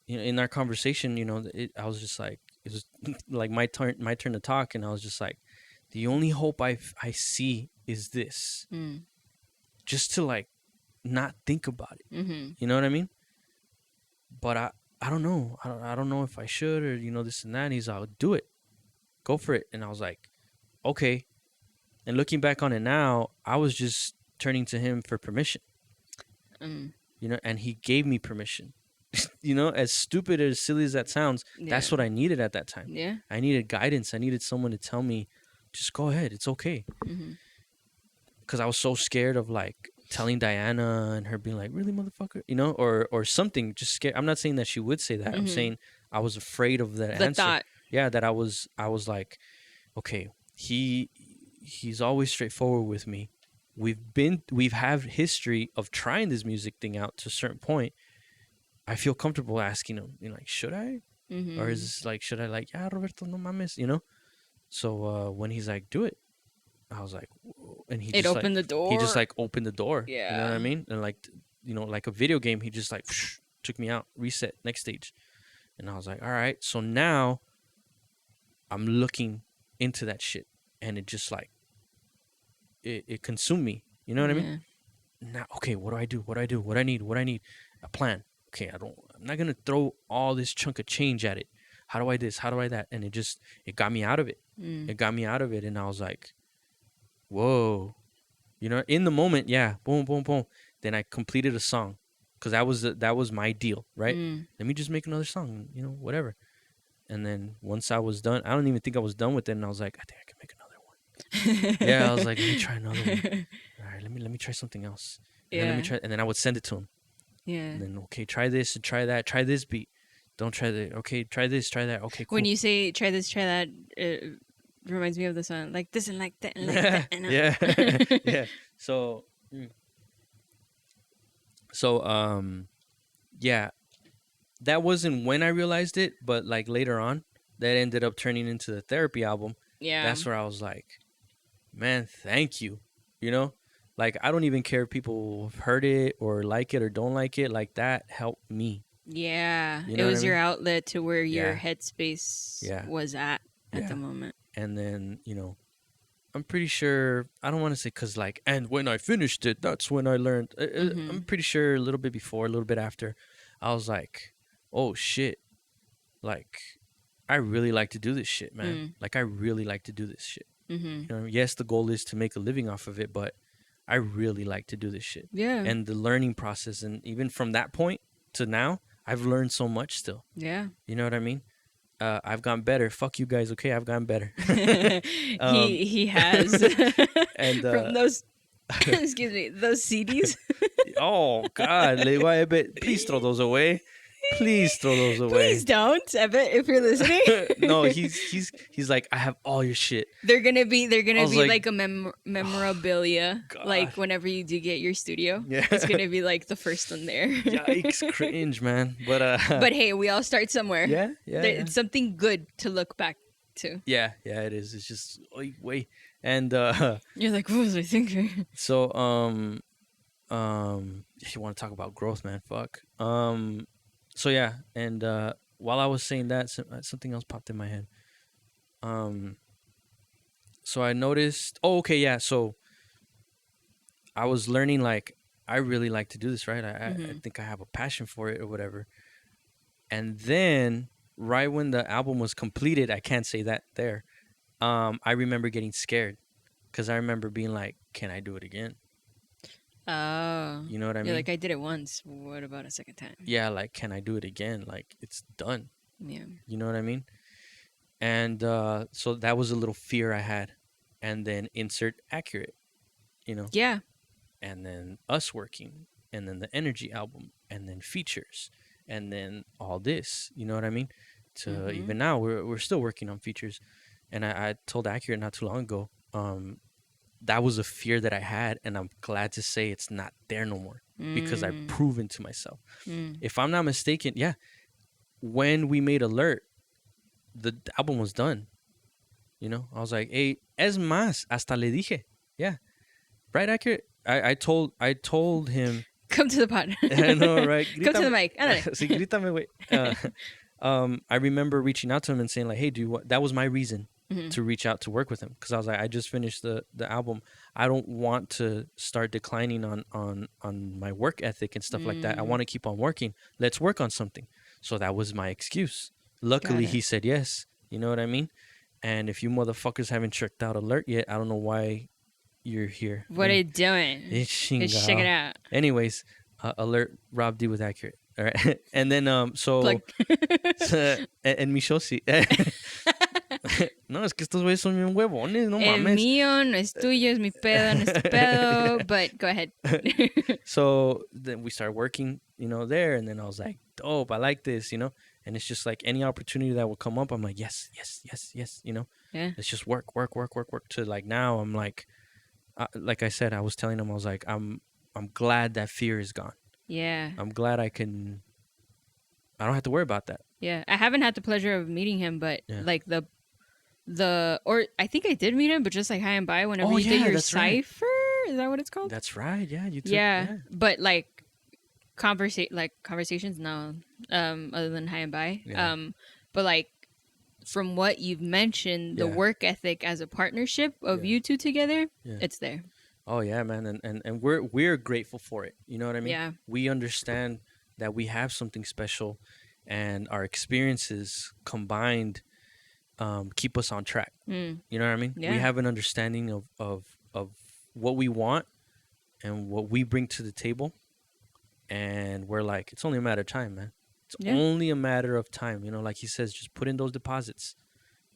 You know, in our conversation, you know, I was just like, it was like my turn to talk, and I was just like, the only hope I see is this, just to like not think about it. Mm-hmm. You know what I mean? But I don't know. I don't know if I should, or you know, this and that. And he's like, do it, go for it. And I was like, okay. And looking back on it now, I was just turning to him for permission. You know, and he gave me permission. You know, as stupid, as silly as that sounds, that's what I needed at that time. Yeah. I needed guidance. I needed someone to tell me, just go ahead. It's okay. Because I was so scared of like telling Diana and her being like, really, motherfucker? You know, or something. Just scared. I'm not saying that she would say that. I'm saying I was afraid of that answer. Thought. Yeah, that I was like, okay, he's always straightforward with me. We've had history of trying this music thing out to a certain point. I feel comfortable asking him, you know, like, should I? Or is this like, should I like, yeah, Roberto, no mames, you know? So when he's like, do it, I was like, whoa. And he just opened like, the door. He just like opened the door. Yeah. You know what I mean? And like, you know, like a video game, he just like took me out, reset, next stage. And I was like, all right. So now I'm looking into that shit, and it just like, it consumed me. You know what I mean? Now, okay, what do I do? What do I do? What I need? A plan. Okay, I'm not gonna throw all this chunk of change at it. How do I this? How do I that? And it got me out of it. It got me out of it, and I was like, whoa, you know, in the moment, yeah, boom, boom, boom. Then I completed a song, because that was my deal, right? Let me just make another song, you know, whatever. And then once I was done, I don't even think I was done with it, and I was like, I think I can make another one. Yeah, I was like, let me try another one. All right, let me try something else. And then let me try, and then I would send it to him. Yeah. And then, okay, try this and try that. Try this beat. Don't try the. Okay, try this, try that. Okay, cool. When you say try this, try that, it reminds me of the song like this and like that and like that. And Yeah, yeah. So, yeah, that wasn't when I realized it, but like later on, that ended up turning into the therapy album. Yeah. That's where I was like, man, thank you. You know, like I don't even care if people have heard it or like it or don't like it. Like that helped me. Yeah, You know it was your mean? outlet to where your headspace was at the moment. And then, you know, I'm pretty sure, I don't want to say because like, and when I finished it, that's when I learned. I'm pretty sure a little bit before, a little bit after, I was like, oh shit. Like, I really like to do this shit, man. Like, I really like to do this shit. You know, yes, the goal is to make a living off of it, but I really like to do this shit. Yeah. And the learning process, and even from that point to now, I've learned so much still. Yeah. You know what I mean? I've gotten better. Fuck you guys, okay? I've gotten better. He has. And from those, excuse me, those CDs. Oh God, please throw those away. Please throw those away. Please don't, Ebbet, if you're listening. No, he's like, I have all your shit. They're gonna be like a memorabilia. God. Like whenever you do get your studio, Yeah. it's gonna be like the first one there. Yikes, cringe, man. But hey, we all start somewhere. Yeah. It's something good to look back to. Yeah, it is. It's just wait. And you're like, what was I thinking? so If you want to talk about growth, man, fuck. So yeah, and while I was saying that, something else popped in my head. Um, so I noticed. Oh, okay, yeah. So I was learning like I really like to do this, right? I think I have a passion for it or whatever. And then right when the album was completed, I can't say that there. I remember getting scared because I remember being like, "Can I do it again?" Oh, You know what I you're mean? like, I did it once. What about a second time? Yeah, like, can I do it again? Like, it's done. Yeah. You know what I mean? And so that was a little fear I had. And then insert accurate, you know, Yeah. and then us working, and then the energy album, and then features, and then all this. You know what I mean? To even now, we're still working on features. And I told Accurate not too long ago, that was a fear that I had, and I'm glad to say it's not there no more because I've proven to myself. If I'm not mistaken, yeah, when we made Alert, the album was done. You know, I was like, hey, es más, hasta le dije, yeah, right, Accurate. I told him. Come to the pod. I know, right? Come to the Grítame. mic. Sí, grítame, güey. I remember reaching out to him and saying like, "Hey, dude, that was my reason to reach out to work with him because I was like, I just finished the album. I don't want to start declining on my work ethic and stuff like that. I want to keep on working. Let's work on something." So that was my excuse. Luckily, he said yes. You know what I mean? And if you motherfuckers haven't checked out Alert yet, I don't know why you're here. What are you doing? It's check it out. Anyways, Alert Rob D with Accurate. All right. And then so Plug. en mi show sí. No, es que estos güeyes son bien huevones, no El mames. mío no es tuyo, es mi pedo, no es tu pedo. But go ahead. So then we started working, you know, there, and then I was like, dope, I like this, you know. And it's just like any opportunity that will come up, I'm like, yes, you know. Yeah. Let's just work. To like now, I'm like I said, I was telling him, I was like, I'm glad that fear is gone. Yeah. I'm glad I don't have to worry about that. Yeah. I haven't had the pleasure of meeting him, but like or I think I did meet him, but just like high and by whenever you did your cipher. Right. Is that what it's called? That's right. Yeah. You took, yeah. But like conversations, no. Other than high and by. Yeah. But like from what you've mentioned, the work ethic as a partnership of you two together, it's there. Oh yeah, man, and we're grateful for it. You know what I mean? Yeah. We understand that we have something special, and our experiences combined keep us on track. You know what I mean? Yeah. We have an understanding of what we want and what we bring to the table, and we're like, it's only a matter of time, man. It's only a matter of time. You know, like he says, just put in those deposits.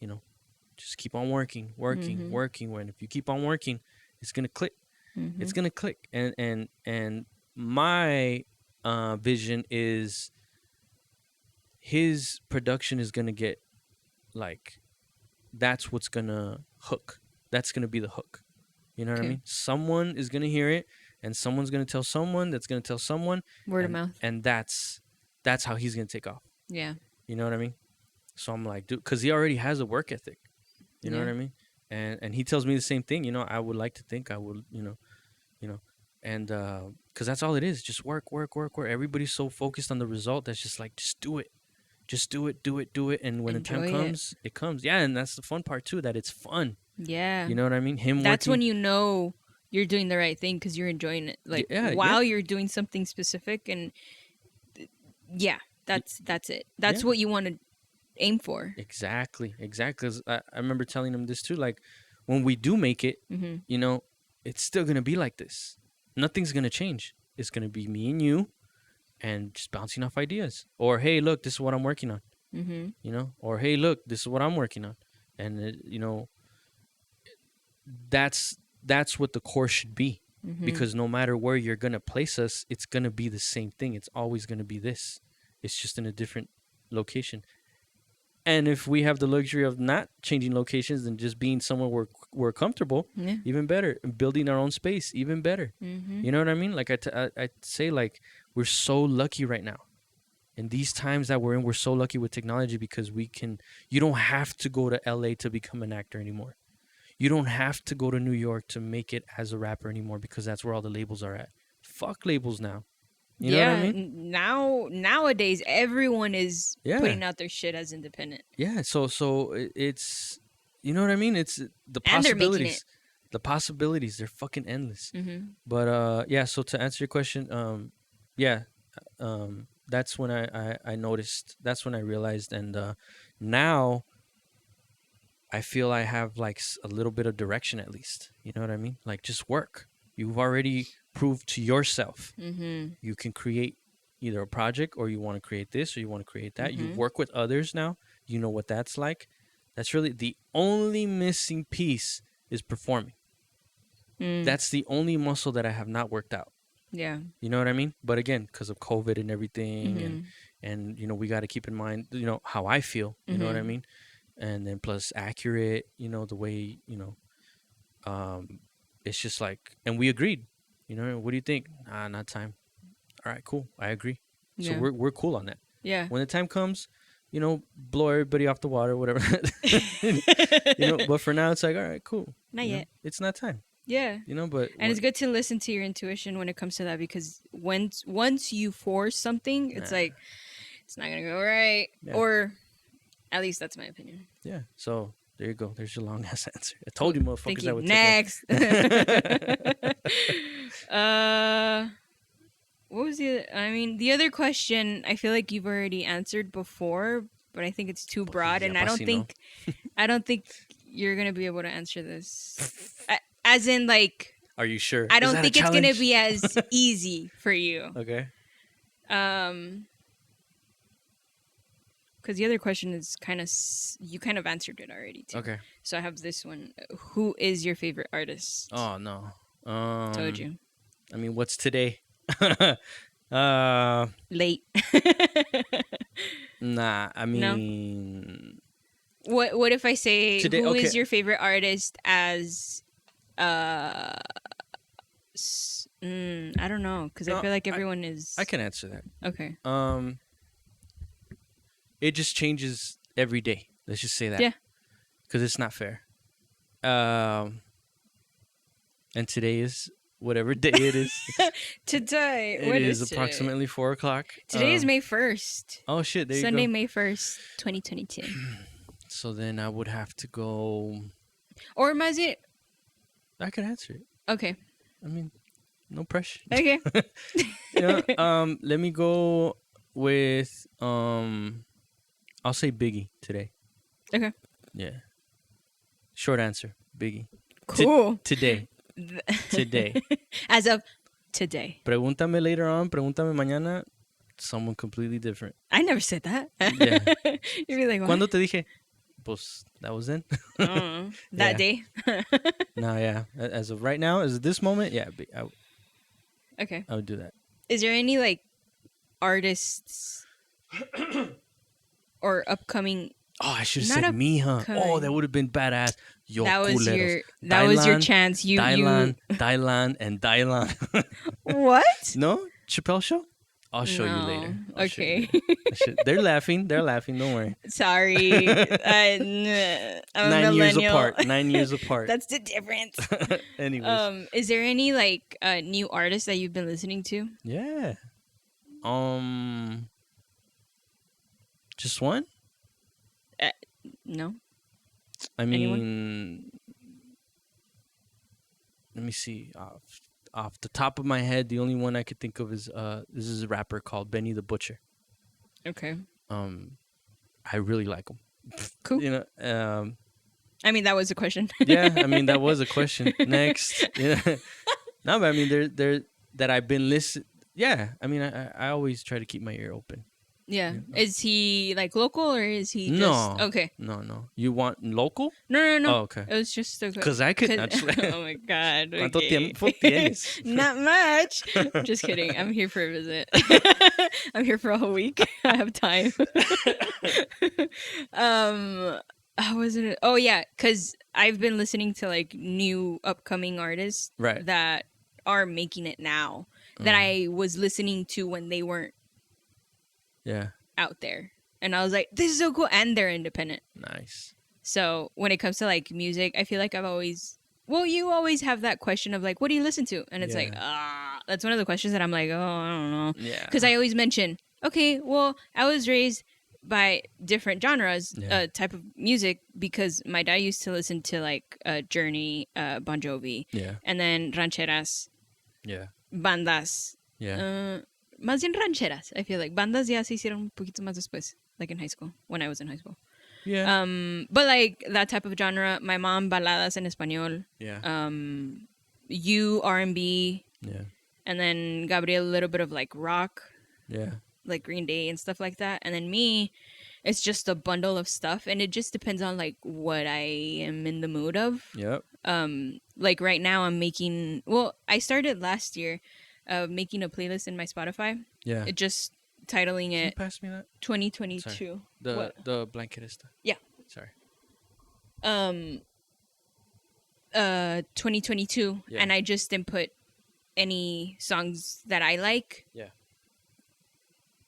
You know, just keep on working. When if you keep on working, it's gonna click. It's gonna click. And my vision is his production is gonna get like, that's what's gonna hook. That's gonna be the hook. You know what I mean? Someone is gonna hear it, and someone's gonna tell someone that's gonna tell someone. Word of mouth. And that's how he's gonna take off. Yeah. You know what I mean? So I'm like, dude, because he already has a work ethic. You know what I mean? And he tells me the same thing. You know, I would like to think I would. You know, and because that's all it is. Just work. Everybody's so focused on the result that's just like, just do it. Just do it. And when the time comes, it comes. Yeah, and that's the fun part too. That it's fun. Yeah. You know what I mean? That's when you know you're doing the right thing because you're enjoying it. Like while you're doing something specific, and that's it. That's what you want to aim for. Exactly. Because I remember telling him this too. Like when we do make it, you know, it's still gonna be like this. Nothing's gonna change. It's gonna be me and you, and just bouncing off ideas. Or hey, look, this is what I'm working on. You know, or hey, look, this is what I'm working on, and you know. That's what the core should be, because no matter where you're gonna place us, it's gonna be the same thing. It's always gonna be this. It's just in a different location. And if we have the luxury of not changing locations and just being somewhere where we're comfortable, even better. And building our own space, even better. You know what I mean? Like I say, like, we're so lucky right now. In these times that we're in, we're so lucky with technology because you don't have to go to LA to become an actor anymore. You don't have to go to New York to make it as a rapper anymore because that's where all the labels are at. fuck labels now. You know what I mean? Nowadays, everyone is putting out their shit as independent. Yeah. So it's, you know what I mean? It's the possibilities. The possibilities, they're fucking endless. Mm-hmm. But yeah. So to answer your question, yeah, that's when I noticed. That's when I realized, and now I feel I have like a little bit of direction at least. You know what I mean? Like just work. You've already proved to yourself you can create either a project, or you want to create this, or you want to create that. You work with others now. You know what that's like. That's really the only missing piece is performing. That's the only muscle that I have not worked out. Yeah. You know what I mean? But again, because of COVID and everything, and you know, we got to keep in mind, you know, how I feel. You know what I mean? And then plus accurate, you know, the way, you know, it's just like, and we agreed, you know, what do you think? Not time. All right, cool. I agree. So we're cool on that. Yeah. When the time comes, you know, blow everybody off the water, whatever. You know, but for now, it's like, all right, cool. Not yet. It's not time. Yeah. You know, but and it's good to listen to your intuition when it comes to that, because once you force something, it's like it's not gonna go right, or at least that's my opinion. Yeah. So there you go. There's your long ass answer. I told you, motherfuckers. Thank you. I would Next. What was the other question? I feel like you've already answered before, but I think it's too broad, and I don't think you're gonna be able to answer this. As in, like, are you sure? I don't think it's gonna be as easy for you. Okay. Because the other question is you kind of answered it already too. Okay. So I have this one. Who is your favorite artist? Oh no. Told you. I mean, what's today? Late. Nah. I mean. No? What if I say today, who is your favorite artist as I don't know, because I feel like everyone is. I can answer that. Okay. It just changes every day. Let's just say that. Yeah. Because it's not fair. And today is whatever day it is. Today. It is approximately 4:00. Today is May 1st. Oh shit! There Sunday, you go. May 1st, 2022. So then I would have to go. Or was it? I could answer it. Okay. I mean, no pressure. Okay. Let me go with I'll say Biggie today. Okay. Yeah. Short answer, Biggie. Cool. Today. Today. As of today. Pregúntame later on, pregúntame mañana, someone completely different. I never said that. Yeah. You'd be like, what? ¿Cuándo te dije? Pues, that was then. That day. No, yeah. As of right now, as of this moment, yeah. Okay. I would do that. Is there any, like, artists or upcoming? Oh, I should have said Mija. Oh, that would have been badass. Yo, that was culeros. was your chance. Dylan, and Dylan. What? No? Chappelle Show? I'll show you later. Okay. They're laughing. They're laughing. Don't worry. Sorry. I'm 9 years apart. 9 years apart. That's the difference. Anyways. Is there any, like, new artists that you've been listening to? Yeah. Just one? No. I mean, anyone? Let me see. Off the top of my head, the only one I could think of is this is a rapper called Benny the Butcher. Okay. I really like him. Cool. You know, I mean, that was a question. Yeah, I mean that was a question. Next. Yeah. No, but I mean they're that I've been listening. Yeah, I mean I always try to keep my ear open. Yeah. Is he, like, local, or is he just... No. Okay. No. You want local? No. Oh, okay. It was just... Because I could actually... Oh, my God. ¿Cuánto Okay. tiempo tienes? Not much. Just kidding. I'm here for a visit. I'm here for a whole week. I have time. How was it? Oh, yeah. Because I've been listening to, like, new upcoming artists that are making it now that I was listening to when they weren't out there, and I was like, this is so cool, and they're independent. Nice. So when it comes to, like, music, I feel like I've always Well, you always have that question of like, what do you listen to? And it's like, Yeah. that's one of the questions that I'm like, oh, I don't know. Yeah. Because I always mention, okay, well, I was raised by different genres, type of music, because my dad used to listen to like Journey, Bon Jovi, Yeah. and then rancheras, Yeah. bandas. Yeah. Más bien rancheras, I feel like. Bandas ya se hicieron un poquito más después, like in high school, when I was in high school. Yeah. But like that type of genre, my mom, baladas en español. Yeah. You R&B. Yeah. And then Gabriel, a little bit of like rock. Yeah. Like Green Day and stuff like that. And then me, it's just a bundle of stuff, and it just depends on like what I am in the mood of. Yep. Like right now I'm making, well, I started last year making a playlist in my Spotify. Yeah. It just titling Can you it pass me that? 2022. Sorry. What? The blanquetista. Yeah. Sorry. 2022. Yeah. And I just input any songs that I like. Yeah.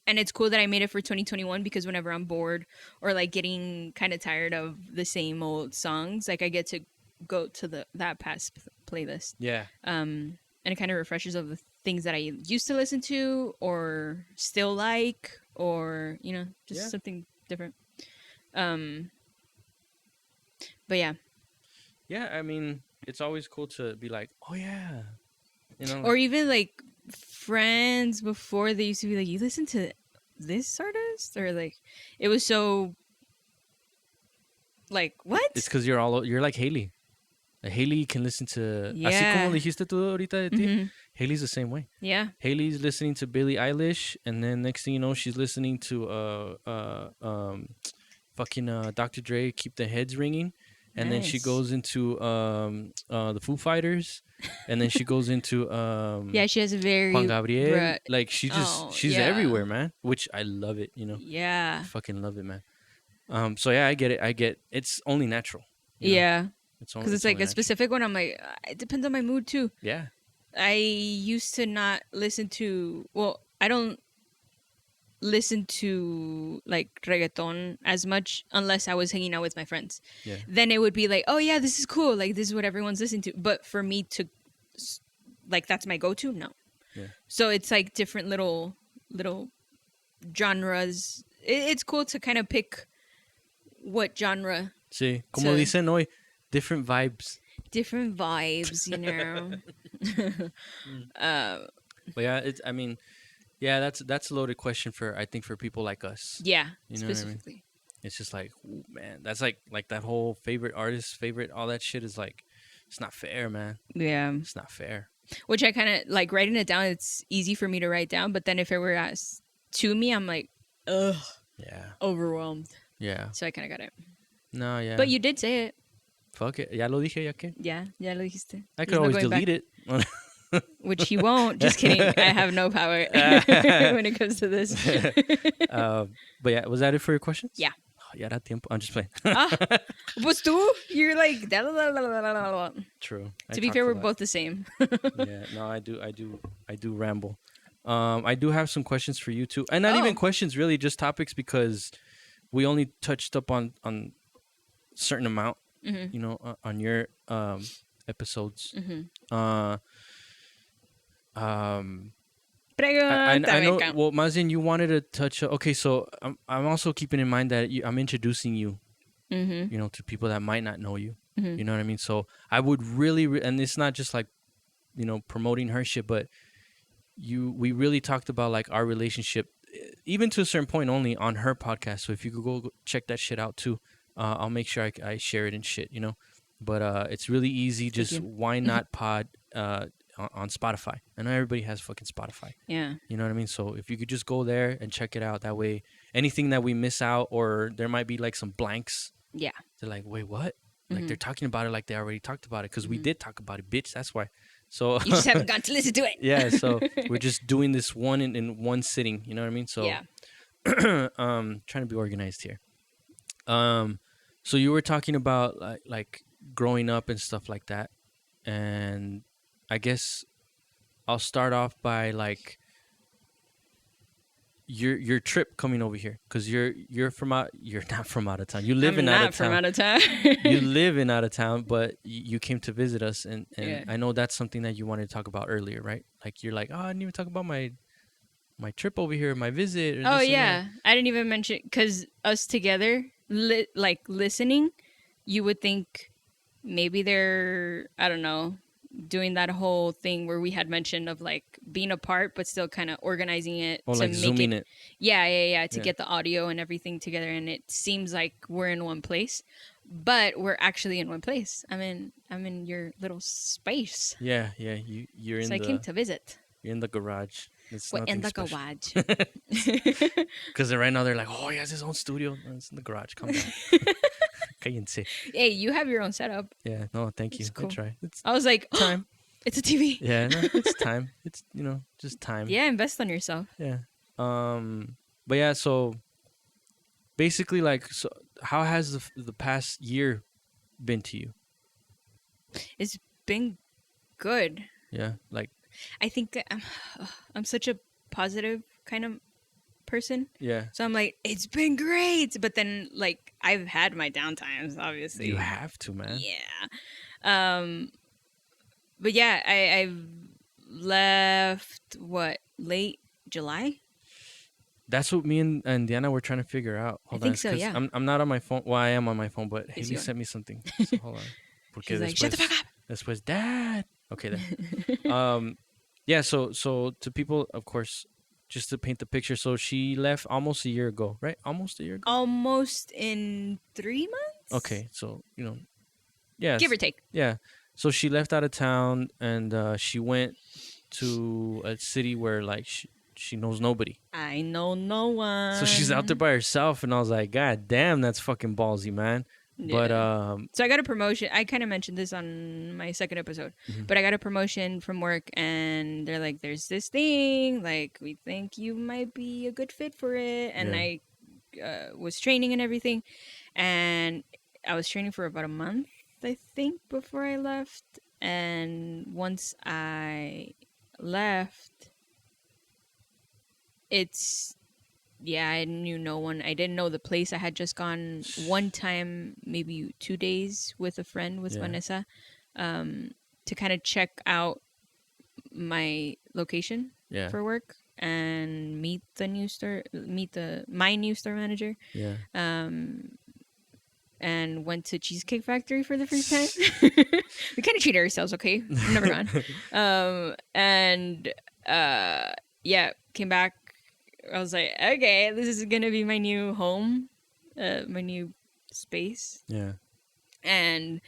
And it's cool that I made it for 2021, because whenever I'm bored or like getting kind of tired of the same old songs, like I get to go to that past playlist. Yeah. And it kind of refreshes of the things that I used to listen to or still like, or just something different. But yeah. Yeah, I mean, it's always cool to be like, oh yeah, or even like friends before, they used to be like, you listen to this artist, or like it was so like, what? It's because you're like Haley. Haley can listen to, así como dijiste tú ahorita de ti, Haley's the same way. Yeah. Haley's listening to Billie Eilish, and then next thing you know, she's listening to fucking Dr. Dre, Keep the Heads Ringing. And then she goes into the Foo Fighters, and then she goes into yeah, she has a very Juan Gabriel. Like she's everywhere, man. Which I love it, Yeah. I fucking love it, man. So yeah, I get it. It's only natural. Yeah. Because it's like a natural. Specific one. I'm like, it depends on my mood too. Yeah. I used to not listen to. Well, I don't listen to like reggaeton as much unless I was hanging out with my friends. Yeah. Then it would be like, oh yeah, this is cool. Like this is what everyone's listening to. But for me to, like, that's my go-to. No. Yeah. So it's like different little genres. It's cool to kind of pick what genre. Sí, como dicen hoy, different vibes. Different vibes, But yeah, I mean, yeah, that's a loaded question for people like us. Yeah, specifically. What I mean? It's just like, ooh, man, that's like that whole favorite artist, all that shit is like, it's not fair, man. Yeah, it's not fair. Which I kind of like writing it down. It's easy for me to write down, but then if it were asked to me, I'm like, ugh, yeah, overwhelmed. Yeah, so I kind of got it. No, yeah, but you did say it. Fuck it, ya lo dije, ya que. Ya lo dijiste. I could always delete it. Which he won't. Just kidding. I have no power when it comes to this. But yeah, was that it for your questions? Yeah. Oh, ya era tiempo. I'm just playing. Pues tú, you're like. True. To be fair, we're both the same. Yeah. No, I do ramble. I do have some questions for you too, and not even questions, really, just topics, because we only touched up on certain amount, on your episodes. I know. Well, Mazin, you wanted to touch. Okay, so I'm also keeping in mind that I'm introducing you, to people that might not know you. You know what I mean? So I would really, and it's not just like, promoting her shit, but we really talked about like our relationship, even to a certain point, only on her podcast. So if you could go check that shit out too, I'll make sure I share it and shit. But it's really easy. Just Why Not Pod on Spotify. I know everybody has fucking Spotify. Yeah. You know what I mean? So if you could just go there and check it out, that way anything that we miss out, or there might be like some blanks. Yeah. They're like, wait, what? Like they're talking about it like they already talked about it, because we did talk about it, bitch. That's why. So you just haven't got to listen to it. Yeah. So we're just doing this one in one sitting. You know what I mean? So yeah. Trying to be organized here. So you were talking about like growing up and stuff like that, and I guess I'll start off by like, your trip coming over here, because you're from out, you're not from out of town. You live I'm in out not of from town. out of town. You live in out of town, but you came to visit us, and Yeah. I know that's something that you wanted to talk about earlier, right? Like you're like, oh, I didn't even talk about my trip over here, my visit, or Oh this and that. yeah, I didn't even mention because us together, like listening, you would think maybe they're, I don't know, doing that whole thing where we had mentioned of like being apart but still kind of organizing it Or to like make zooming it. Yeah, to Yeah. get the audio and everything together, and it seems like we're in one place, but we're actually in one place. I'm in your little space. Yeah, you're So in I came the to visit. garage. It's We're in nothing the special. garage. Because right now they're like, oh, he has his own studio. No, it's in the garage. Calm down. Cállense. Hey, you have your own setup. Yeah, no, thank you. It's I cool. try. It's I was like, time. it's a TV. Yeah, no, it's time. It's just time. Yeah, invest on yourself. Yeah. But yeah, so basically, like, so how has the past year been to you? It's been good. Yeah, like, I think I'm such a positive kind of person. yeah, So I'm like, it's been great. But then, like, I've had my downtimes, obviously. you have to, man. Yeah. But yeah, I've left, late July? That's what me and Diana were trying to figure out. Hold on, think so, 'cause yeah. I'm not on my phone. Well, I am on my phone, but Is Haley you on? sent me something. So hold on. Porque She's like, shut the fuck up. Después, Dad. Okay, then. Yeah. So to people, of course, just to paint the picture. So she left almost a year ago, right? Almost a year ago. Almost in 3 months? Okay, so yeah, Give or take. yeah. So she left out of town, and she went to a city where like she knows nobody. I know no one. So she's out there by herself, and I was like, God damn, that's fucking ballsy, man. Yeah. But So I got a promotion. I kind of mentioned this on my second episode, but I got a promotion from work, and they're like, "There's this thing. Like, we think you might be a good fit for it." And Yeah. I was training and everything, and I was training for about a month, I think, before I left. And once I left, I knew no one. I didn't know the place. I had just gone one time, maybe 2 days with a friend, with Yeah. Vanessa, to kind of check out my location yeah, for work and meet my new store manager, yeah, and went to Cheesecake Factory for the first time. We kind of treated ourselves, okay? Never mind. Yeah, came back. I was like, okay, this is gonna be my new home, my new space, yeah. and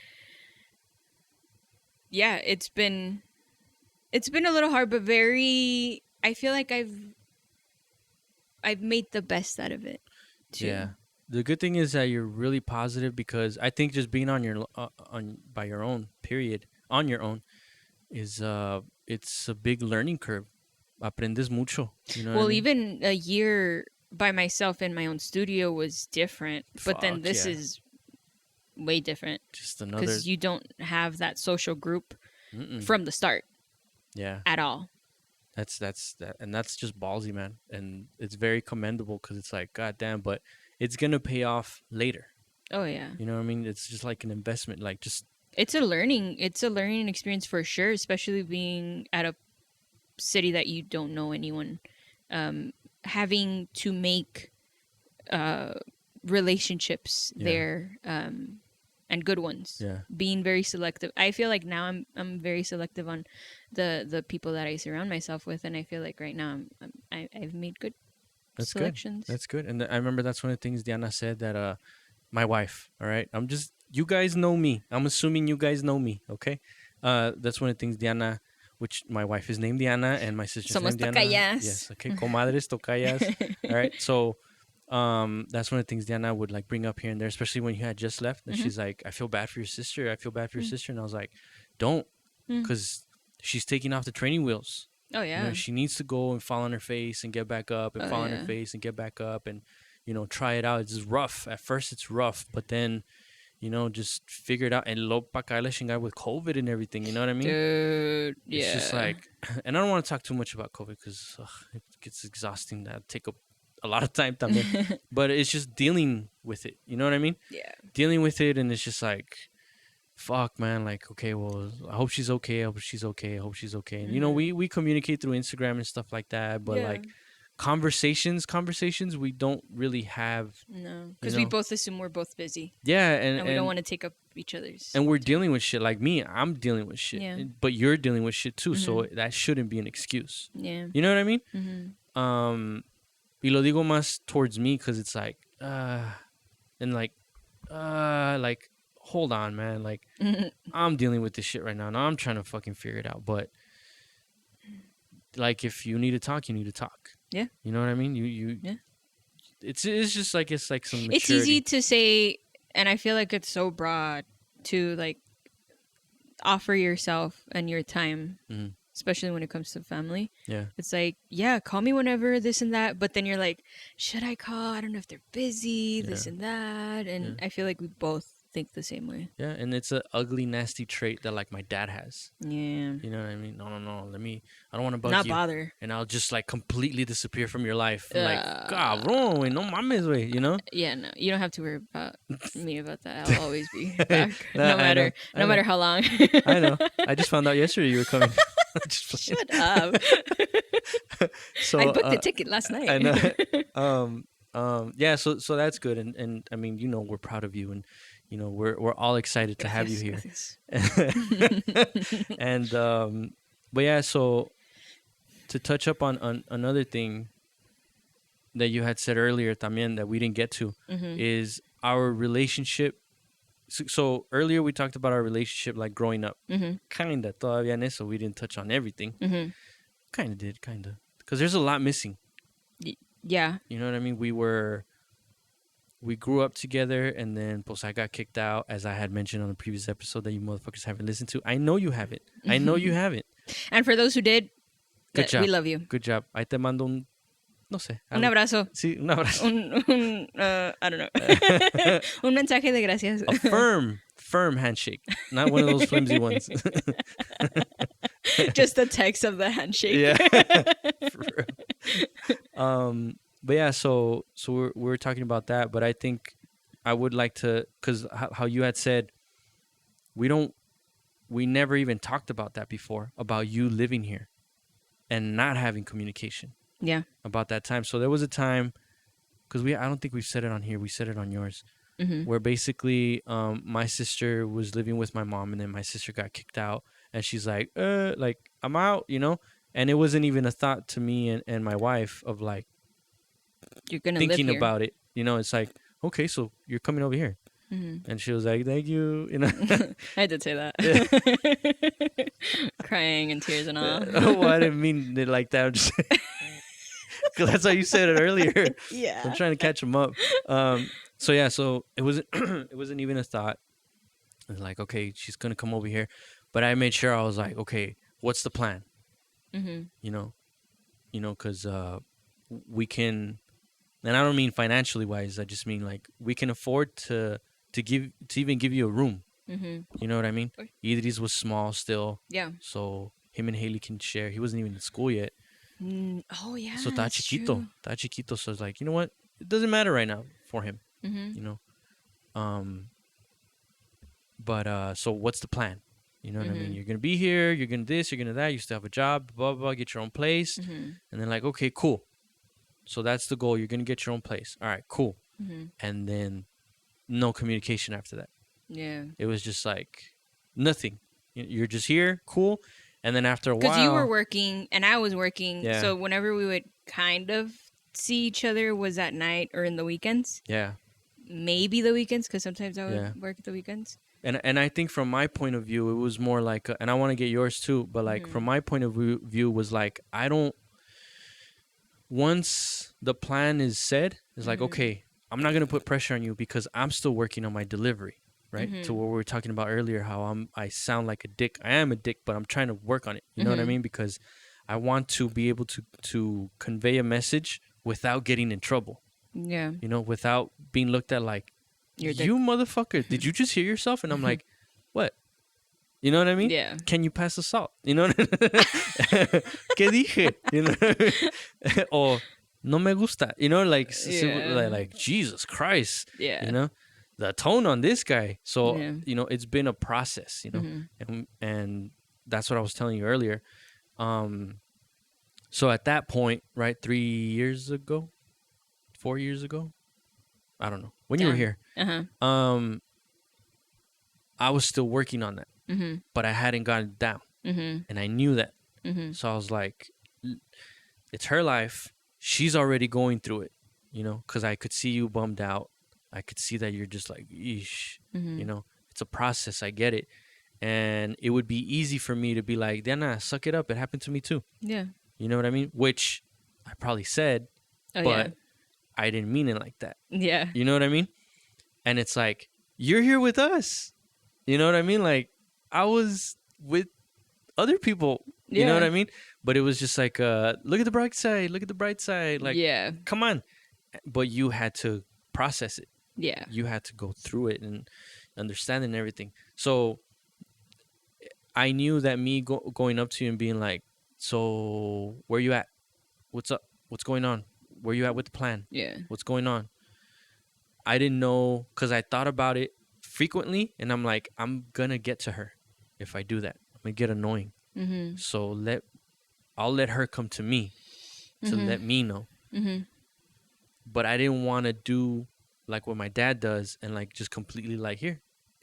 yeah, it's been a little hard, but very. I feel like I've made the best out of it. Too. Yeah. The good thing is that you're really positive, because I think just being on your on your own is it's a big learning curve. Aprendes mucho. You know what I mean? Even a year by myself in my own studio was different, but then Fuck, this yeah. is way different Just another. because you don't have that social group Mm-mm. from the start Yeah. at all. That's that, and that's just ballsy, man. And it's very commendable, because it's like, God damn, but it's gonna pay off later. Oh yeah, You know what I mean? It's just like an investment. Like, just it's a learning experience for sure, especially being at a city that you don't know anyone, having to make relationships Yeah. there, and good ones. Yeah. Being very selective. I feel like now I'm very selective on the people that I surround myself with, and I feel like right now I've made good That's selections. good. That's good. And I remember that's one of the things Diana said, that my wife, all right? You guys know me. I'm assuming you guys know me, okay? That's one of the things Diana, which my wife is named Diana and my sister's Somos named Diana. tocayas. Yes, okay. Comadres, tocayas. All right. So that's one of the things Diana would like bring up here and there, especially when you had just left. And she's like, I feel bad for your sister. I feel bad for your sister. And I was like, don't, because she's taking off the training wheels. Oh yeah. She needs to go and fall on her face and get back up, and fall on her face and get back up, and try it out. It's just rough. At first it's rough, but then just figure it out. And lo pa caerle chingar with COVID and everything, you know what I mean? Dude, yeah. It's just like, and I don't want to talk too much about COVID, because it gets exhausting. That take up a lot of time también. But it's just dealing with it. You know what I mean? Yeah. Dealing with it, and it's just like, fuck, man. Like, okay, well, I hope she's okay. I hope she's okay. I hope she's okay. And, you know, we communicate through Instagram and stuff like that. But, like, conversations, we don't really have. No. Because we both assume we're both busy. Yeah. And we don't want to take up each other's. And we're dealing with shit. Like me, I'm dealing with shit. Yeah. But you're dealing with shit, too. So that shouldn't be an excuse. Yeah. You know what I mean? Y lo digo más towards me because it's like, and like, hold on, man. Like, I'm dealing with this shit right now. Now I'm trying to fucking figure it out. But, like, if you need to talk, you need to talk. Yeah. You know what I mean? Yeah. It's just like, it's like some maturity. It's easy to say, and I feel like it's so broad to, like, offer yourself and your time. Especially when it comes to family. Yeah. It's like, yeah, call me whenever, this and that. But then you're like, should I call? I don't know if they're busy, this and that. And I feel like we both think the same way. Yeah, and it's an ugly, nasty trait that, like, my dad has. Yeah. You know what I mean? No. I don't want to bug Not you. Not bother. And I'll just, like, completely disappear from your life. Like, cabrón, no mames, güey, you know? Yeah, no. You don't have to worry about me about that. I'll always be back. no matter how long. I know. I just found out yesterday you were coming. Shut up. So, I booked the ticket last night. I know. Yeah, so that's good. And I mean, you know, we're proud of you, and you know, we're all excited to have you here. And but yeah, so to touch up on another thing that you had said earlier también that we didn't get to is our relationship. So earlier we talked about our relationship, like growing up. Kinda todavía en eso, we didn't touch on everything. Kinda, because there's a lot missing. Yeah. You know what I mean? We grew up together, and then pues I got kicked out, as I had mentioned on the previous episode that you motherfuckers haven't listened to. I know you haven't. I know you haven't. And for those who did, good job. We love you. Good job. Ahí te mando un, no sé. Un abrazo. Sí, un abrazo. I don't know. Un mensaje de gracias. A firm handshake. Not one of those flimsy ones. Just the text of the handshake. Yeah. For real. But yeah, so we're talking about that, but I think I would like to, because how you had said, we never even talked about that before, about you living here and not having communication. Yeah. About that time. So there was a time, because I don't think we've said it on here, we said it on yours, where basically my sister was living with my mom, and then my sister got kicked out, and she's like, I'm out, you know? And it wasn't even a thought to me and my wife of like, you're gonna thinking live here. About it, you know? It's like, okay, so you're coming over here. And she was like, thank you, you know. I did say that. Crying and tears and all. Oh, I didn't mean it like that. I'm just because that's how you said it earlier. Yeah. I'm trying to catch them up. So yeah, so it wasn't even a thought. I was like, okay, she's gonna come over here, but I made sure I was like, okay, what's the plan? You know, because we can, and I don't mean financially wise. I just mean like we can afford to even give you a room. You know what I mean? Idris was small still. Yeah. So him and Haley can share. He wasn't even in school yet. Oh yeah. So está chiquito. So it's like, you know what? It doesn't matter right now for him. You know. But so what's the plan? You know what I mean? You're gonna be here. You're gonna this. You're gonna that. You still have a job. Blah blah. Get your own place. And then like, okay, cool. So that's the goal. You're gonna get your own place. All right, cool. And then no communication after that. Yeah. It was just like nothing. You're just here, cool. And then after a while, because you were working and I was working, yeah. So whenever we would kind of see each other was at night or in the weekends. Yeah. Maybe the weekends, because sometimes I would work the weekends. And I think from my point of view, it was more like, and I want to get yours too, but like from my point of view was like, once the plan is said, it's like, okay, I'm not going to put pressure on you because I'm still working on my delivery, right? To what we were talking about earlier, how I sound like a dick. I am a dick, but I'm trying to work on it. You know what I mean? Because I want to be able to convey a message without getting in trouble. Yeah. You know, without being looked at like, you motherfucker, did you just hear yourself? And I'm like, what? You know what I mean? Yeah. Can you pass the salt? You know what I mean? ¿Qué dije? You know what I mean? Or no me gusta. You know, like Jesus Christ. Yeah. You know, the tone on this guy. So, you know, it's been a process, you know, and that's what I was telling you earlier. So at that point, right, 3 years ago, 4 years ago, I don't know, when you were here, I was still working on that, but I hadn't gotten it down, and I knew that. So I was like, it's her life. She's already going through it, you know, because I could see you bummed out. I could see that you're just like, eesh, you know, it's a process. I get it. And it would be easy for me to be like, Diana, suck it up. It happened to me too. Yeah. You know what I mean? Which I probably said, but I didn't mean it like that. Yeah. You know what I mean? And it's like, you're here with us. You know what I mean? Like, I was with other people. You know what I mean? But it was just like, look at the bright side. Look at the bright side. Like, come on. But you had to process it. Yeah. You had to go through it and understand it and everything. So I knew that me going up to you and being like, so where you at? What's up? What's going on? Where you at with the plan? Yeah. What's going on? I didn't know because I thought about it frequently, and I'm like, I'm going to get to her if I do that. I'm going to get annoying. So I'll let her come to me to let me know. But I didn't want to do like what my dad does and like just completely like, here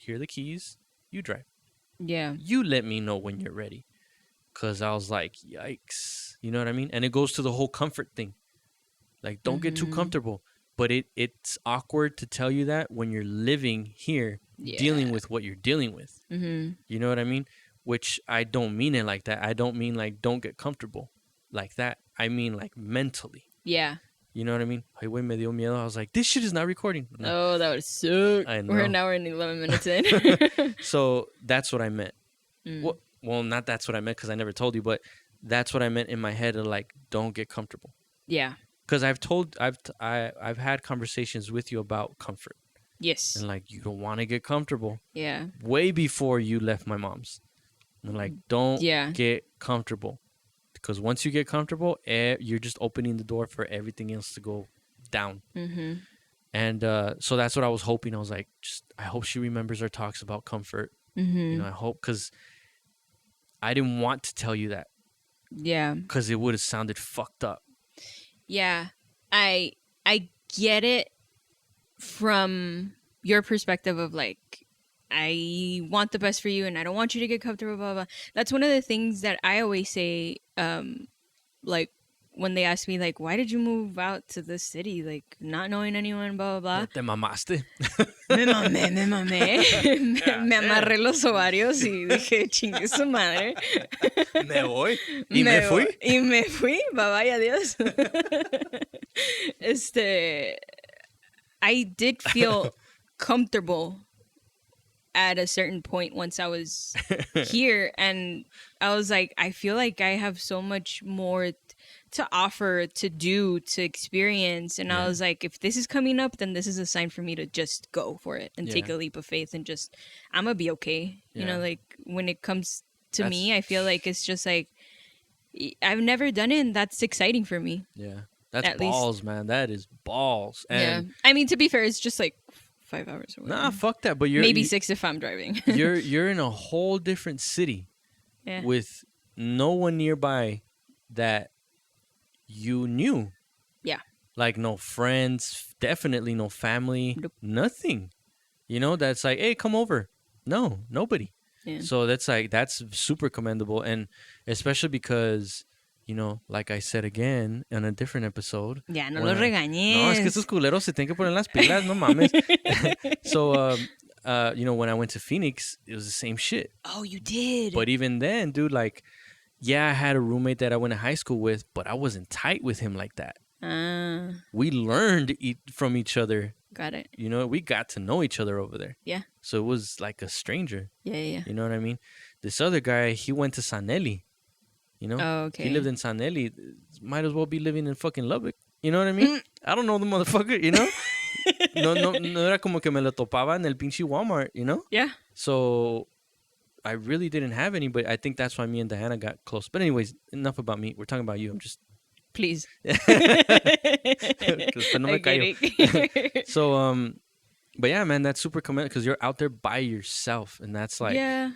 are the keys. You drive. Yeah. You let me know when you're ready. Because I was like, yikes. You know what I mean? And it goes to the whole comfort thing. Like, don't get too comfortable. But it's awkward to tell you that when you're living here, dealing with what you're dealing with. You know what I mean? Which I don't mean it like that. I don't mean like don't get comfortable like that. I mean like mentally. Yeah. You know what I mean? Ay, güey, me dio miedo. I was like, this shit is not recording. No. Oh, that would suck. I know. We're 11 minutes in. So that's what I meant. Well, not that's what I meant because I never told you, but that's what I meant in my head of like, don't get comfortable. Yeah. Because I've had conversations with you about comfort. Yes. And like, you don't want to get comfortable. Yeah. Way before you left my mom's. And like, don't get comfortable. Because once you get comfortable, you're just opening the door for everything else to go down. And so that's what I was hoping. I was like, I hope she remembers our talks about comfort. You know, I hope, because I didn't want to tell you that. Yeah. Because it would have sounded fucked up. Yeah. I get it from your perspective of like, I want the best for you and I don't want you to get comfortable, blah, blah, blah. That's one of the things that I always say, like when they ask me like, why did you move out to this city? Like not knowing anyone, blah, blah, blah. Te mamaste. Me mamé. Me amarré los ovarios y dije, chingue su madre. Me voy. Y me fui. Y me fui. Bye bye, adiós. I did feel comfortable at a certain point once I was here, and I was like, I feel like I have so much more to offer, to do, to experience, and I was like, if this is coming up, then this is a sign for me to just go for it and take a leap of faith and just, I'm gonna be okay. You know, like when it comes to me, I feel like it's just like, I've never done it, and that's exciting for me. Yeah, that's at balls, least. Man. That is balls. And I mean, to be fair, it's just like 5 hours away. Nah, fuck that. But maybe 6 if I'm driving. you're in a whole different city with no one nearby that you knew. Yeah. Like no friends, definitely no family, nothing. You know, that's like, hey, come over. No, nobody. Yeah. So that's super commendable, and especially because, you know, like I said again in a different episode. Ya, no lo regañes. No, es que estos culeros se tienen que poner las pilas, no mames. So, you know, when I went to Phoenix, it was the same shit. Oh, you did? But even then, dude, like, yeah, I had a roommate that I went to high school with, but I wasn't tight with him like that. We learned from each other. Got it. You know, we got to know each other over there. Yeah. So it was like a stranger. Yeah. You know what I mean? This other guy, he went to Sanelli. You know? Oh, okay. He lived in Sanelli. Might as well be living in fucking Lubbock. You know what I mean? I don't know the motherfucker, you know? no era como que me lo topaba en el pinche Walmart, you know? Yeah. So I really didn't have any, but I think that's why me and Diana got close. But anyways, enough about me. We're talking about you. I'm just Please. No me callo. So, but yeah, man, that's super commendable because you're out there by yourself, and that's like, yeah.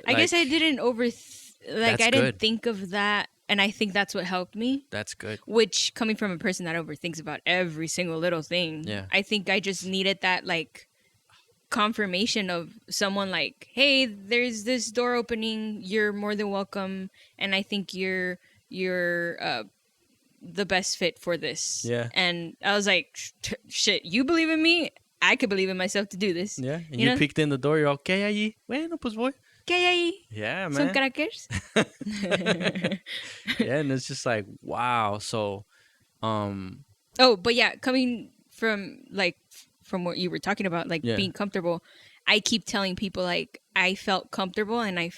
I guess I didn't I didn't think of that, and I think that's what helped me. That's good. Which, coming from a person that overthinks about every single little thing, I think I just needed that like confirmation of someone like, hey, there's this door opening, you're more than welcome, and I think you're the best fit for this. Yeah. And I was like, shit, you believe in me, I could believe in myself to do this. Yeah. And you peeked in the door, you're all, ¿qué hay allí? Bueno, pues voy. ¿Qué hay ahí? Yeah, man. Son crackers. Yeah, and it's just like, wow. So oh, but yeah, coming from what you were talking about, like being comfortable, I keep telling people like I felt comfortable and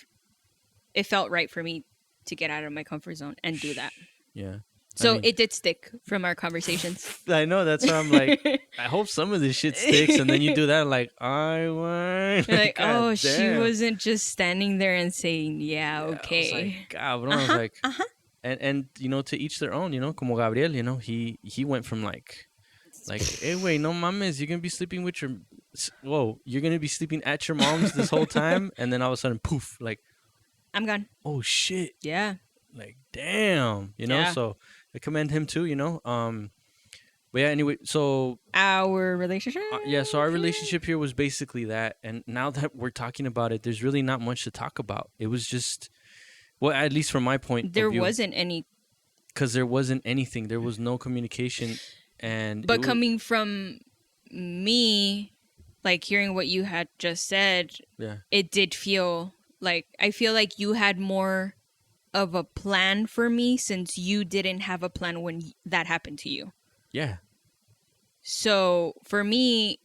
it felt right for me to get out of my comfort zone and do that. Yeah. So it did stick from our conversations. I know, that's why I'm like, I hope some of this shit sticks, and then you do that, like, I won. Like, oh, she wasn't just standing there and saying, yeah, okay. I was like, God, I was like, and you know, to each their own, you know, como Gabriel, you know, he went from like, hey, wait, no mames, you're gonna be sleeping with your, you're gonna be sleeping at your mom's this whole time, and then all of a sudden, poof, like, I'm gone. Oh shit. Yeah. Like, damn, you know. So I commend him too, you know. But yeah, anyway, so our relationship. So our relationship here was basically that, and now that we're talking about it, there's really not much to talk about. It was just, well, at least from my point, there wasn't any, because there wasn't anything. There was no communication, but coming from me, like hearing what you had just said, it did feel like, I feel like you had more of a plan for me since you didn't have a plan when that happened to you. Yeah. So for me,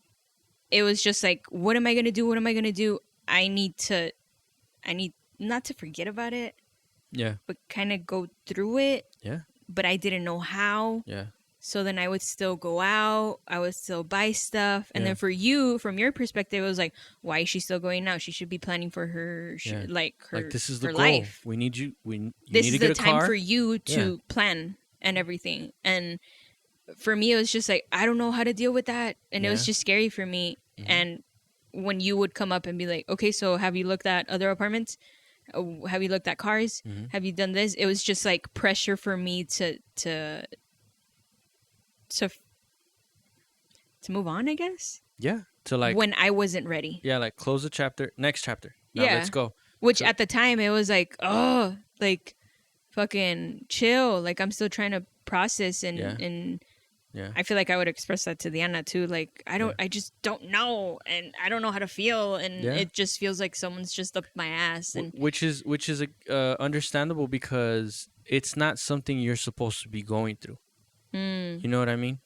it was just like, what am I going to do? What am I going to do? I need not to forget about it. Yeah. But kind of go through it. Yeah. But I didn't know how. Yeah. So then I would still go out. I would still buy stuff. And then for you, from your perspective, it was like, why is she still going out? She should be planning for her, this is the goal. Life. We need you. This need is to get the time car. for you to plan and everything. And for me, it was just like, I don't know how to deal with that. And it was just scary for me. Mm-hmm. And when you would come up and be like, okay, so have you looked at other apartments? Have you looked at cars? Mm-hmm. Have you done this? It was just like pressure for me to move on, I guess. Yeah. To like, when I wasn't ready. Yeah, like close the chapter, next chapter. Now let's go. Which at the time it was like, oh, like fucking chill. Like I'm still trying to process and I feel like I would express that to Diana too. Like I just don't know, and I don't know how to feel, and it just feels like someone's just up my ass. And which is understandable, because it's not something you're supposed to be going through. You know what I mean?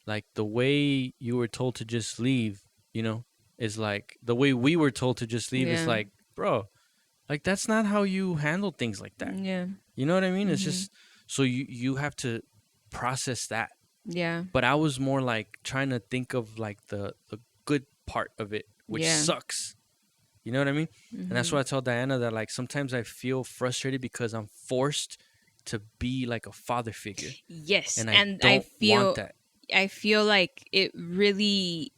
Like the way you were told to just leave, you know, is like the way we were told to just leave is like, bro, like that's not how you handle things like that. Yeah. You know what I mean? Mm-hmm. It's just, so you have to process that. Yeah. But I was more like trying to think of like the good part of it, which sucks. You know what I mean? Mm-hmm. And that's why I tell Diana that like sometimes I feel frustrated because I'm forced to be like a father figure. Yes. And I feel want that. I feel like it really,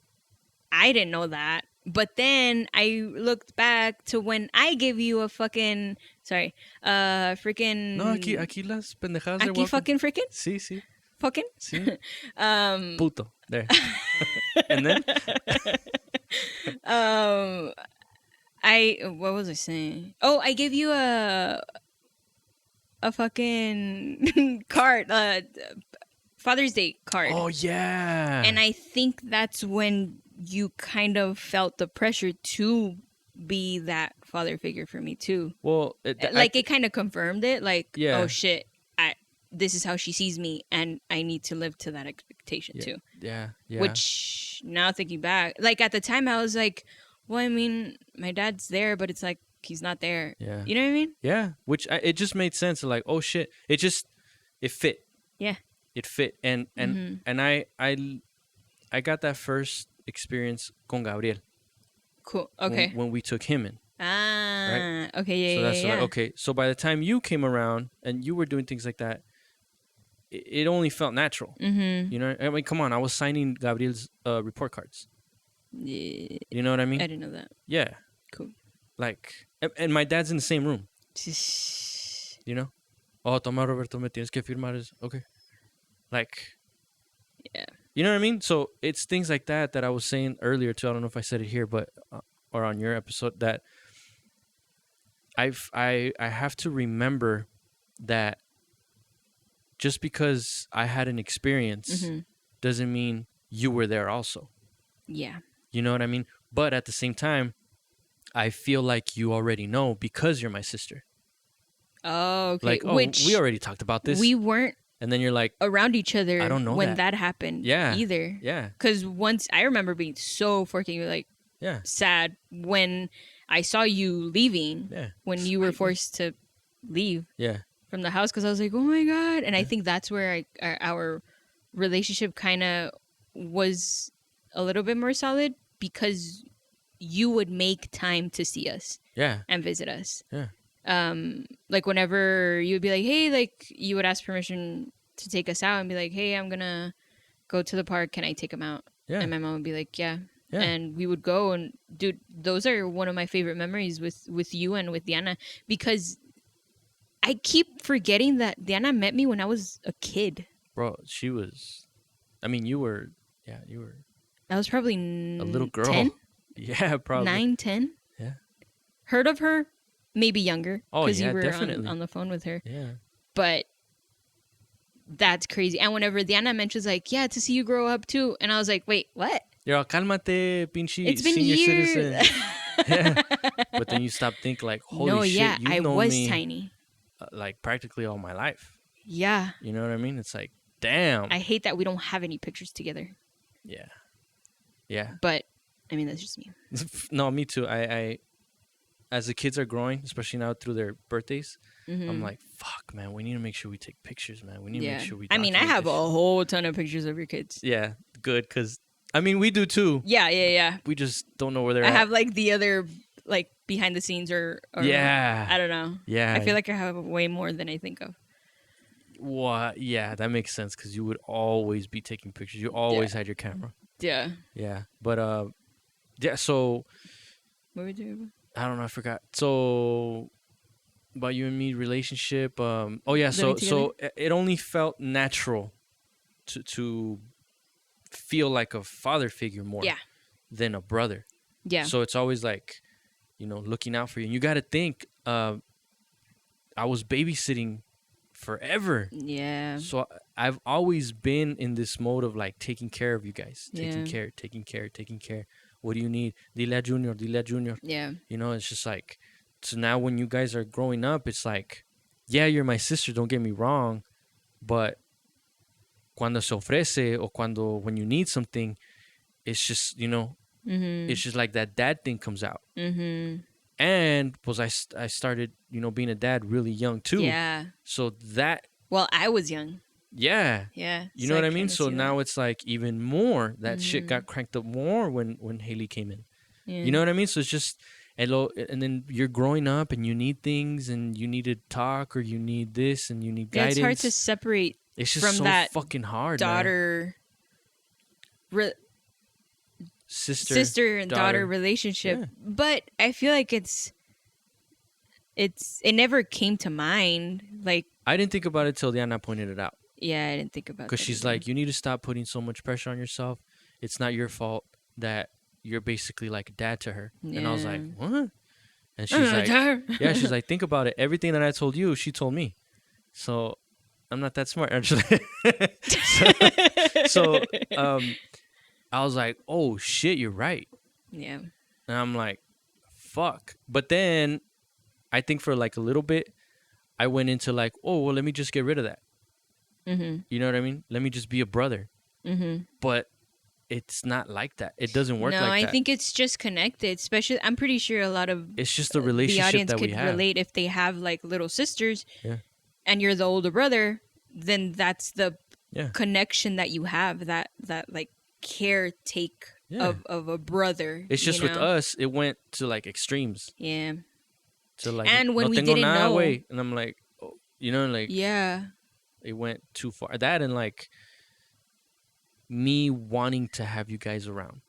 I didn't know that. But then I looked back to when I gave you a fucking, freaking. No, aquí las pendejadas. Aquí fucking freaking? Sí, sí. Fucking? Sí. Puto. There. And then? What was I saying? Oh, I gave you a fucking card, Father's Day card. Oh, yeah. And I think that's when you kind of felt the pressure to be that father figure for me too. Well, it kind of confirmed it. Like, oh shit, this is how she sees me, and I need to live to that expectation too. Yeah. Which now thinking back, like at the time I was like, well, I mean, my dad's there, but it's like he's not there. Yeah. You know what I mean? Yeah. Which it just made sense. Like, oh shit, it fit. Yeah. It fit, and I got that first experience con Gabriel. Cool. Okay. When we took him in. Right? Okay. Yeah. So that's yeah. Like, okay. So by the time you came around and you were doing things like that, it only felt natural. Mm-hmm. You know, I mean, come on, I was signing Gabriel's report cards. Yeah. You know what I mean? I didn't know that. Yeah. Cool. Like, and my dad's in the same room. You know? Oh, toma Roberto, me tienes que firmar eso. Okay. Like, yeah. You know what I mean? So it's things like that I was saying earlier too. I don't know if I said it here, but or on your episode, that I have to remember that just because I had an experience doesn't mean you were there also. Yeah. You know what I mean? But at the same time, I feel like you already know because you're my sister. Oh, okay. Like, oh, we already talked about this. We weren't. And then you're like, around each other. I don't know when that happened. Yeah. Either. Yeah. Because once I remember being so fucking like sad when I saw you leaving. Yeah. When you were forced to leave. Yeah. From the house, because I was like, oh my god, and I think that's where our relationship kind of was a little bit more solid, because you would make time to see us. Yeah. And visit us. Yeah. Like whenever you would be like, hey, like you would ask permission to take us out and be like, hey, I'm gonna go to the park, can I take him out? Yeah. And my mom would be like, yeah. And we would go, and dude, those are one of my favorite memories with you and with Diana, because I keep forgetting that Diana met me when I was a kid. Bro, she was, I mean, you were. I was probably a little girl. 10? Yeah, probably 9, 10. Yeah. Heard of her? Maybe younger. Oh, yeah, you were definitely on the phone with her. Yeah. But that's crazy. And whenever Diana mentions like, yeah, to see you grow up too, and I was like, wait, what? You're all, cálmate, pinche it's been senior years. Citizen. Yeah. But then you stop thinking like, holy shit, you've known was me, tiny. Like practically all my life. Yeah. You know what I mean? It's like, damn. I hate that we don't have any pictures together. Yeah. Yeah. But I mean, that's just me. No, me too. I as the kids are growing, especially now through their birthdays, I'm like, fuck, man, we need to make sure we take pictures, man. We need to make sure we. I mean, I have a whole ton of pictures of your kids. Yeah, good, because I mean, we do too. Yeah. We just don't know where they're at. I have like the other like behind the scenes or yeah. I don't know. Yeah. I feel like I have way more than I think of. What? Yeah, that makes sense, because you would always be taking pictures. You always had your camera. Yeah. Yeah, but yeah. So. What were we doing about? I don't know. I forgot. So about you and me relationship. Oh yeah. So it only felt natural to feel like a father figure more than a brother. Yeah. So it's always like, looking out for you. And you got to think, I was babysitting forever. Yeah. So I've always been in this mode of like taking care of you guys, taking care. What do you need? Dile a Junior. Yeah. It's just like, so now when you guys are growing up, it's like, yeah, you're my sister, don't get me wrong, but cuando se ofrece or when you need something, it's just, it's just like that dad thing comes out. Mm-hmm. And I started, being a dad really young too. Yeah. So that. Well, I was young. Yeah. Yeah. You know what I mean? So now it's like even more, that shit got cranked up more when Haley came in. Yeah. You know what I mean? So it's just, and then you're growing up and you need things and you need to talk or you need this and you need guidance. It's hard to separate. It's just from so that fucking hard. Daughter, sister and daughter relationship. Yeah. But I feel like it never came to mind. Like, I didn't think about it till Diana pointed it out. Yeah, I didn't think about it. Because she's like, you need to stop putting so much pressure on yourself. It's not your fault that you're basically like a dad to her. Yeah. And I was like, what? And she's like, yeah, she's like, think about it. Everything that I told you, she told me. So I'm not that smart, actually. so I was like, oh, shit, you're right. Yeah. And I'm like, fuck. But then I think for like a little bit, I went into like, oh, well, let me just get rid of that. Mm-hmm. You know what I mean? Let me just be a brother. Mm-hmm. But it's not like that. It doesn't work like that. No, I think it's just connected. Especially, I'm pretty sure a lot of it's just the relationship the audience that we could have. relate if they have like little sisters. Yeah. And you're the older brother, then that's the connection that you have. That like caretake of a brother. It's just with us, it went to like extremes. Yeah. To like, and when we didn't know, and I'm like, oh, like, yeah. it went too far. That and like me wanting to have you guys around.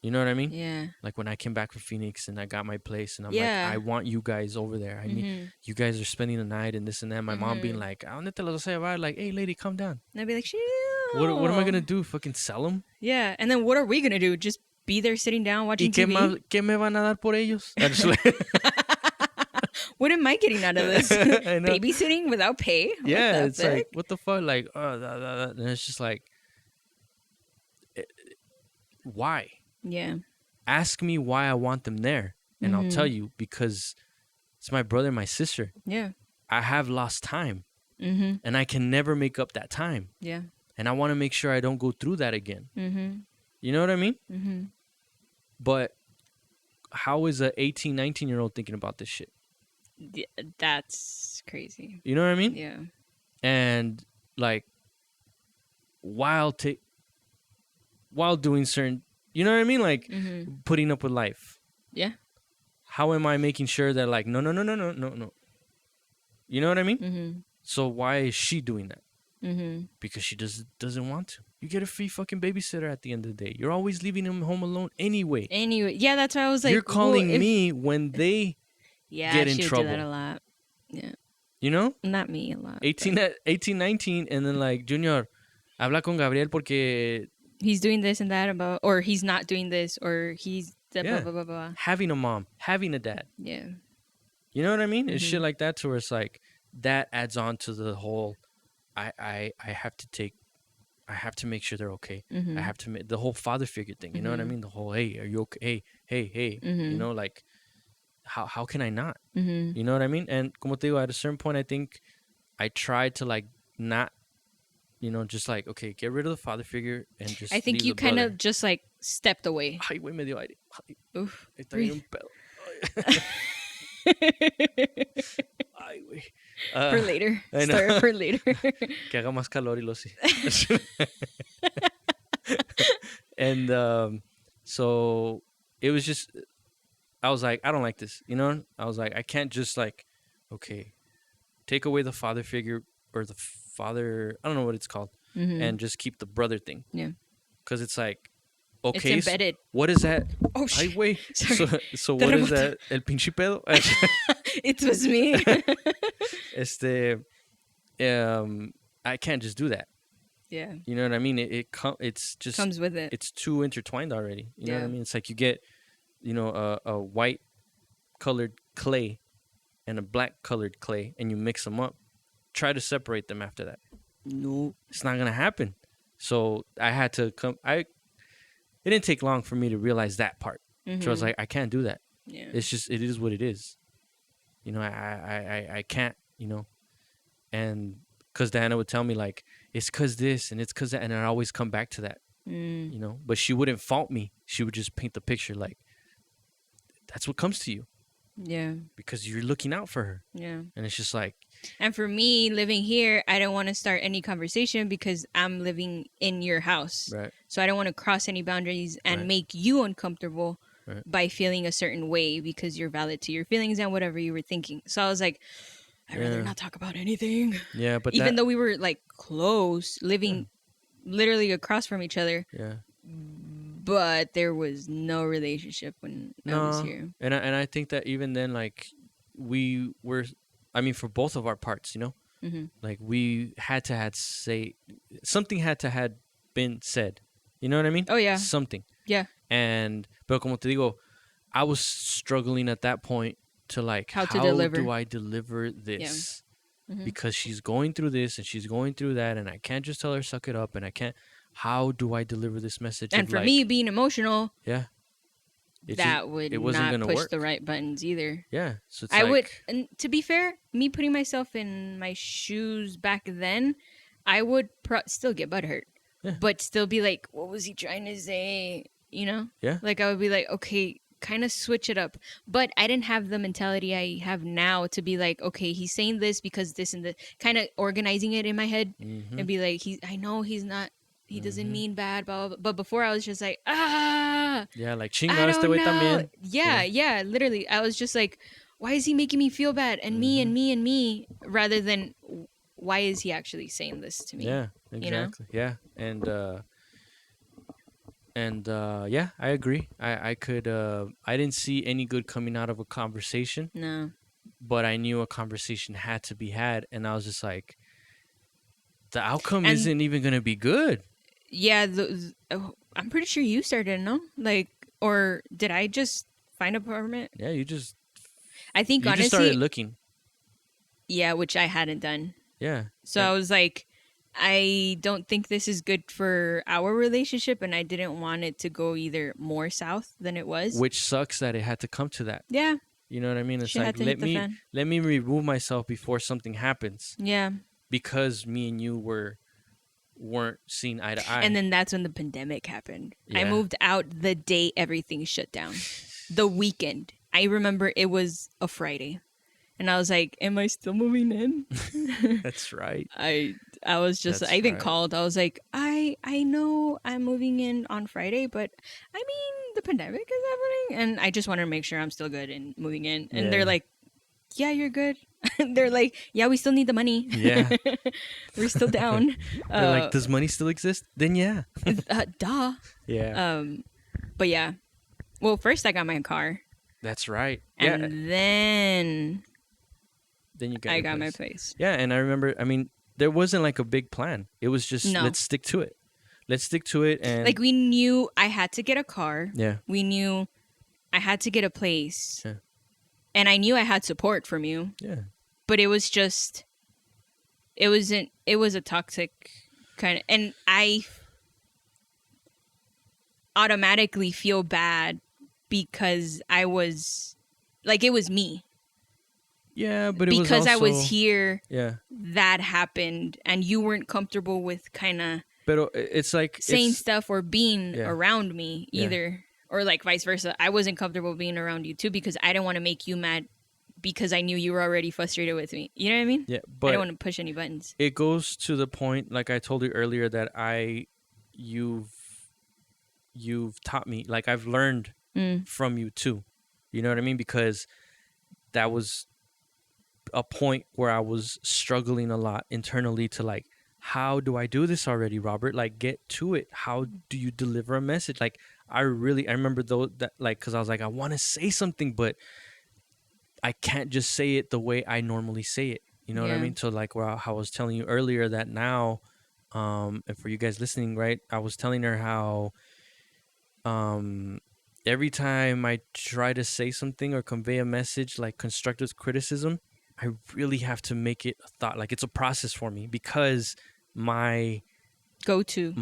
You know what I mean? Yeah. Like when I came back from Phoenix and I got my place and I'm Yeah. like, I want you guys over there. I need you guys are spending the night and this and that. My mom being like, "¿A dónde te los vas a llevar?" Like, "Hey, lady, calm down." And I'd be like, "Chill." What am I gonna do? Fucking sell them? Yeah. And then what are we gonna do? Just be there sitting down watching TV? ¿Qué me van a dar por ellos? What am I getting out of this? Babysitting without pay? Yeah, it's like, what the fuck? Like, and it's just like, why? Yeah. Ask me why I want them there, and I'll tell you, because it's my brother and my sister. Yeah. I have lost time, and I can never make up that time. Yeah. And I want to make sure I don't go through that again. You know what I mean? But how is a 18, 19-year-old thinking about this shit? Yeah, that's crazy. You know what I mean? Yeah. And like, while doing certain, you know what I mean? Like putting up with life. Yeah. How am I making sure that like, no. You know what I mean? So why is she doing that? Because she doesn't want to. You get a free fucking babysitter at the end of the day. You're always leaving him home alone anyway. Yeah, that's why I was like, you're calling me when they get in trouble. Yeah, she would do that a lot. Yeah. You know? Not me a lot. 18, 19, and then like, Junior, habla con Gabriel porque he's doing this and that about, or he's not doing this, or he's blah, blah, blah, blah. Having a mom, having a dad. Yeah. You know what I mean? It's shit like that to where it's like, that adds on to the whole, I have to make sure they're okay. I have to make the whole father figure thing. You know what I mean? The whole, hey, are you okay? Hey. You know, like, how can I not? You know what I mean? And como te digo, at a certain point, I think I tried to like not, you know, just like, okay, get rid of the father figure and just. I think you kind of just like stepped away. Ay, güey, me dio aire. Oof. Está bien un pedo. Ay, güey. For later. Story for later. Que haga más calor y lo sí. And so it was just, I was like, I don't like this, you know? I was like, I can't just like, okay, take away the father figure or the father, I don't know what it's called, and just keep the brother thing. Yeah. Because it's like, okay, it's embedded. So what is that? Oh, shit. Ay, güey. So what is that? El pinche pedo? It was me. I can't just do that. Yeah. You know what I mean? It's just comes with it. It's too intertwined already. You know what I mean? It's like you get, you know, a white colored clay and a black colored clay, and you mix them up. Try to separate them after that. No, it's not gonna happen. So I had to come. It didn't take long for me to realize that part. So I was like, I can't do that. Yeah. It's just, it is what it is. You know, I can't, you know. And because Diana would tell me like, it's because this and it's because that. And I'd always come back to that, you know. But she wouldn't fault me. She would just paint the picture like, that's what comes to you. Yeah. Because you're looking out for her. Yeah. And it's just like. And for me, living here, I don't want to start any conversation because I'm living in your house. Right. So I don't want to cross any boundaries and make you uncomfortable by feeling a certain way because you're valid to your feelings and whatever you were thinking. So I was like, I'd rather not talk about anything. Yeah, but even though we were like close, living literally across from each other. Yeah. But there was no relationship when I was here. And I think that even then, like, we were, I mean, for both of our parts, you know, like we had to say something had to had been said. You know what I mean? Oh yeah. Something. Yeah. And pero como te digo, I was struggling at that point to like how do I deliver this? Yeah. Because she's going through this and she's going through that, and I can't just tell her suck it up, and I can't. How do I deliver this message? And for me, being emotional, that would not push the right buttons either. Yeah, so it's I would. And to be fair, me putting myself in my shoes back then, I would still get butthurt, but still be like, "What was he trying to say?" You know? Yeah. Like I would be like, "Okay, kind of switch it up." But I didn't have the mentality I have now to be like, "Okay, he's saying this because this and this." Kind of organizing it in my head and be like, I know he's not. He doesn't mean bad, blah, blah, blah. But before I was just like, yeah, like chingar este güey también. Yeah, literally. I was just like, why is he making me feel bad? And me and me and me, rather than why is he actually saying this to me? Yeah, exactly. You know? Yeah. And yeah, I agree. I didn't see any good coming out of a conversation. No. But I knew a conversation had to be had, and I was just like, the outcome isn't even going to be good. Yeah, I'm pretty sure you started, no? Like, or did I just find an apartment? Yeah, I think you honestly, just started looking. Yeah, which I hadn't done. Yeah. So I was like, I don't think this is good for our relationship, and I didn't want it to go either more south than it was. Which sucks that it had to come to that. Yeah. You know what I mean? It's like, let me remove myself before something happens. Yeah. Because me and you weren't seen eye to eye. And then that's when the pandemic happened. Yeah. I moved out the day everything shut down. The weekend. I remember it was a Friday. And I was like, am I still moving in? That's right. I was just, I even called. I was like, I know I'm moving in on Friday, but I mean, the pandemic is happening. And I just want to make sure I'm still good in moving in. And they're like, yeah, you're good. They're like, yeah, we still need the money. Yeah. We're still down. They're like, does money still exist? Then yeah. Duh. Yeah. But yeah. Well, first I got my car. That's right. And then I got my place. Yeah, and I remember, I mean, there wasn't like a big plan. It was just, let's stick to it. Let's stick to it. And like, we knew I had to get a car. Yeah. We knew I had to get a place. Yeah. And I knew I had support from you. Yeah. But it was just, it was a toxic kind of, and I automatically feel bad because I was, like, it was me. Yeah, but because I was here, yeah, that happened, and you weren't comfortable with kind of it's like saying stuff or being around me either, or like vice versa. I wasn't comfortable being around you too because I didn't want to make you mad because I knew you were already frustrated with me. You know what I mean? Yeah, but I don't want to push any buttons. It goes to the point, like I told you earlier, that you've taught me, like I've learned from you too. You know what I mean? Because that was a point where I was struggling a lot internally to like, how do I do this already, Robert? Like, get to it. How do you deliver a message? Like, I remember though that, like, because I was like, I want to say something, but I can't just say it the way I normally say it. You know what I mean? So like, how I was telling you earlier that now, and for you guys listening, right? I was telling her how, every time I try to say something or convey a message, like constructive criticism, I really have to make it a thought. Like, it's a process for me because my go-to,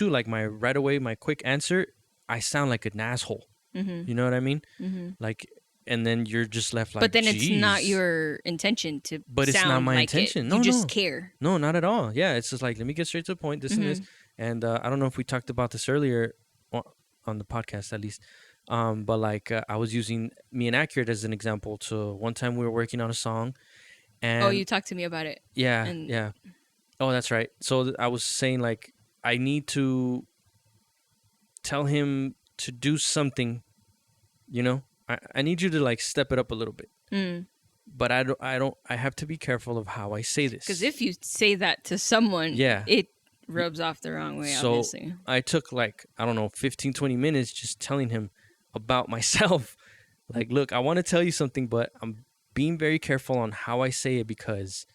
like my right away, my quick answer, I sound like an asshole. Mm-hmm. You know what I mean? Mm-hmm. Like, and then you're just left like, but then it's not your intention to but it's not my like intention. It. No, you just care. No, not at all. Yeah, it's just like, let me get straight to the point, this and this. And I don't know if we talked about this earlier on the podcast, at least. But like, I was using me and Accurate as an example. So one time we were working on a song, and you talked to me about it. Yeah, yeah. Oh, that's right. So I was saying, like, I need to tell him to do something. You know, I need you to like step it up a little bit. But I have to be careful of how I say this. Because if you say that to someone, it rubs off the wrong way, so obviously. I took like, I don't know, 15, 20 minutes just telling him about myself. Like, look, I want to tell you something, but I'm being very careful on how I say it because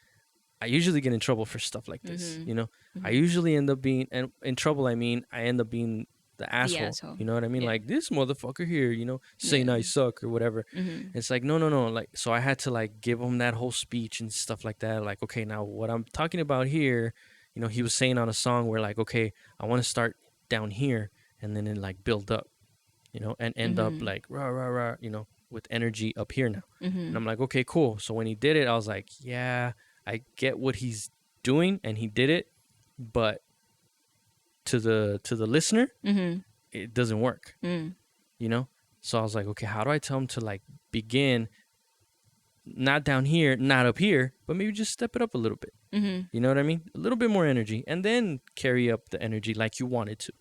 I usually get in trouble for stuff like this. You know, I usually end up being, and in trouble, I mean, I end up being the asshole. You know what I mean? Yeah. Like, this motherfucker here, you know, saying I suck or whatever. It's like, no. Like, so I had to like give him that whole speech and stuff like that. Like, okay, now what I'm talking about here, you know, he was saying on a song where like, okay, I want to start down here and then it like build up, you know, and end up like rah, rah, rah, you know, with energy up here now. And I'm like, okay, cool. So when he did it, I was like, yeah, I get what he's doing, and he did it, but to the listener, it doesn't work. You know? So I was like, okay, how do I tell him to like begin not down here, not up here, but maybe just step it up a little bit. You know what I mean? A little bit more energy, and then carry up the energy like you wanted to.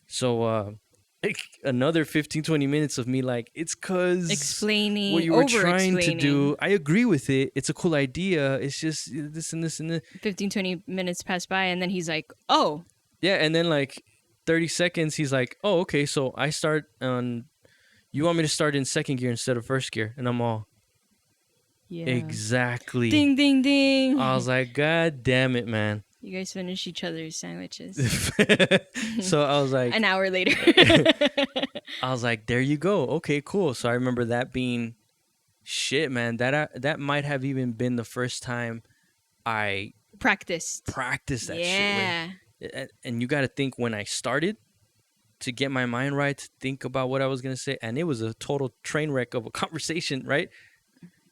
So like another 15-20 minutes of me like, it's because explaining what you were trying to do, I agree with it, it's a cool idea, it's just this and this and this. 15-20 minutes pass by and then he's like, oh yeah, and then like 30 seconds he's like, oh okay, so I start on, you want me to start in second gear instead of first gear, and I'm all, yeah, exactly, ding ding ding. I was like, god damn it, man. You guys finish each other's sandwiches. So I was like, an hour later. I was like, there you go. Okay, cool. So I remember that being shit, man. That might have even been the first time I practiced that shit. And you got to think, when I started to get my mind right, to think about what I was going to say, and it was a total train wreck of a conversation, right?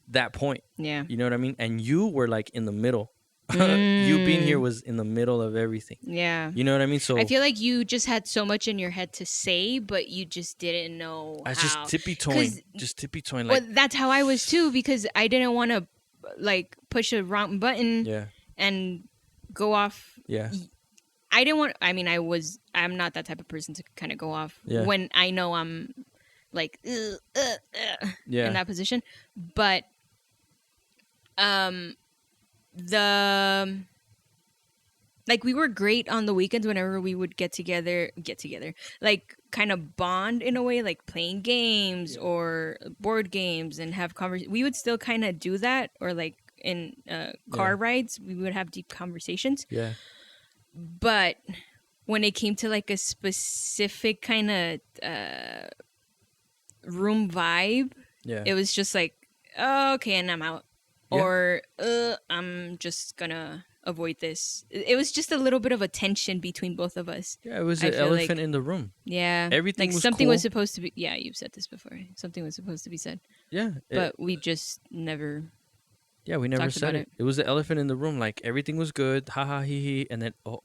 That point. Yeah. You know what I mean? And you were like in the middle. You being here was in the middle of everything. Yeah. You know what I mean? So I feel like you just had so much in your head to say, but you just didn't know I was how. just tippy toeing. Like, well, that's how I was too, because I didn't want to like push a wrong button. Yeah. And go off. Yeah. I didn't want. I mean, I'm not that type of person to kind of go off when I know I'm like in that position, but like we were great on the weekends whenever we would get together, like kind of bond in a way, like playing games or board games and have conversations. We would still kind of do that, or like in car rides, we would have deep conversations. Yeah. But when it came to like a specific kind of room vibe, it was just like, oh, okay, and I'm out. Yeah. Or I'm just gonna avoid this. It was just a little bit of a tension between both of us. Yeah, it was an elephant in the room. Yeah. Everything like was something cool. was supposed to be. Yeah, you've said this before. Something was supposed to be said. Yeah. But we just never. Yeah, we never said it. It was the elephant in the room. Like, everything was good. Ha ha he he. And then, oh,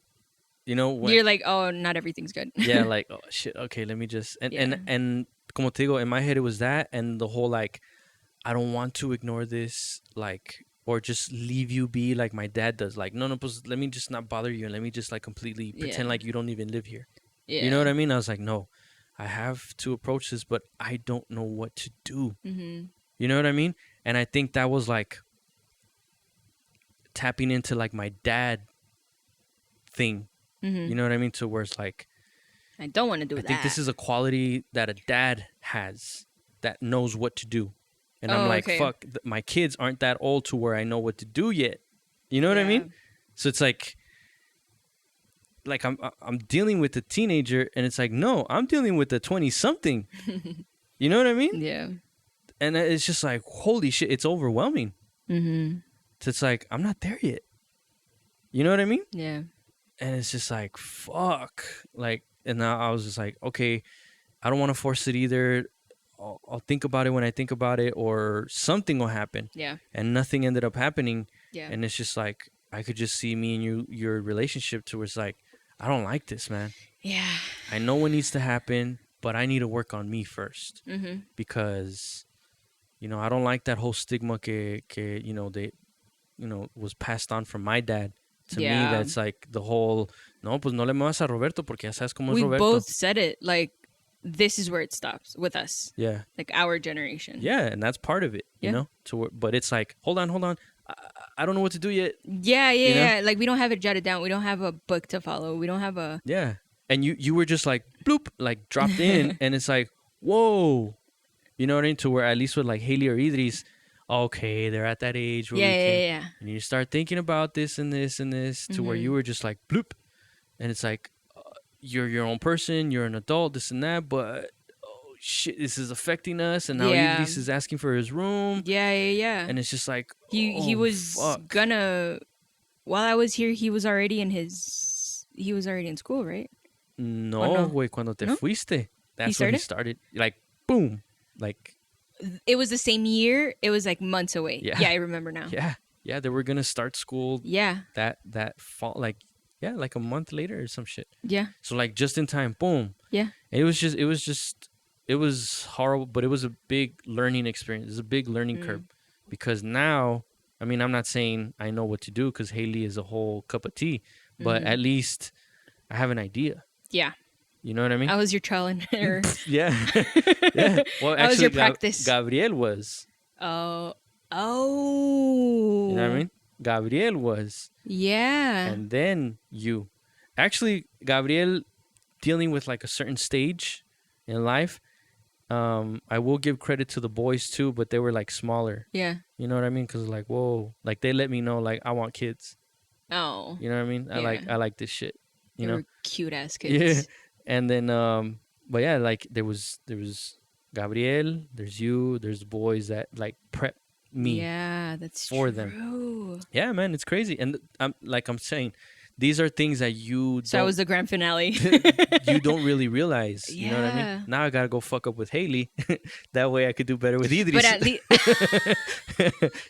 you know. When, you're like, oh, not everything's good. Yeah, like, oh, shit. Okay, let me just. And como te digo, in my head, it was that. And the whole, like, I don't want to ignore this. Like, or just leave you be like my dad does. Like, no, pues, let me just not bother you. And let me just, like, completely pretend like you don't even live here. Yeah. You know what I mean? I was like, no, I have to approach this, but I don't know what to do. Mm-hmm. You know what I mean? And I think that was, like, tapping into like my dad thing. Mm-hmm. You know what I mean? To where it's like, I don't want to do that. I think this is a quality that a dad has, that knows what to do. And I'm like, fuck, my kids aren't that old to where I know what to do yet. You know what I mean? So it's like I'm dealing with a teenager, and it's like, no, I'm dealing with a 20-something. You know what I mean? Yeah. And it's just like, holy shit, it's overwhelming. Mm-hmm. So it's like, I'm not there yet. You know what I mean? Yeah. And it's just like, fuck. Like, and now I was just like, okay, I don't want to force it either. I'll think about it when I think about it, or something will happen. Yeah. And nothing ended up happening. Yeah. And it's just like, I could just see me and your relationship to where it's like, I don't like this, man. Yeah. I know what needs to happen, but I need to work on me first. Mm-hmm. Because, you know, I don't like that whole stigma que you know, they, you know, was passed on from my dad to me. That's like the whole, no, pues no le muevas a Roberto porque ya sabes cómo es Roberto. We both said it, like, this is where it stops with us. Yeah. Like our generation. Yeah, and that's part of it, you know? But it's like, hold on. I don't know what to do yet. Yeah. You know? Like, we don't have it jotted down. We don't have a book to follow. We don't have a... Yeah. And you were just like, bloop, like dropped in. And it's like, whoa. You know what I mean? To where at least with like Haley or Idris, okay, they're at that age where yeah. And you start thinking about this and this and this, to where you were just like, bloop. And it's like, you're your own person, you're an adult, this and that, but oh shit, this is affecting us. And now Idris is asking for his room. Yeah. And it's just like, he was gonna, while I was here, he was already in school, right? No, güey, cuando te fuiste, that's when he started. Like, boom. Like, it was the same year. It was like months away. Yeah, I remember now. Yeah, they were gonna start school. Yeah. That fall, like, yeah, like a month later or some shit. Yeah. So like just in time, boom. Yeah. And it was horrible, but it was a big learning experience. It was a big learning curve, because now, I mean, I'm not saying I know what to do, because Haley is a whole cup of tea, but at least I have an idea. Yeah. You know what I mean? How was your trial and error? Yeah. Yeah. Well, How was actually, your practice? Gabriel was. Oh. You know what I mean? Gabriel was. Yeah. And then you. Actually, Gabriel dealing with like a certain stage in life. I will give credit to the boys too, but they were like smaller. Yeah. You know what I mean? Because like, whoa, like they let me know like I want kids. Oh. You know what I mean? I like this shit. You know, were cute ass kids. Yeah. And then but yeah, like there was Gabriel, there's you, there's boys that like prep me. Yeah, that's for true. them. Yeah, man, it's crazy. And I'm saying, these are things that you So that was the grand finale. you don't really realize. Yeah. You know what I mean? Now I gotta go fuck up with Haley. That way I could do better with Idris. But at least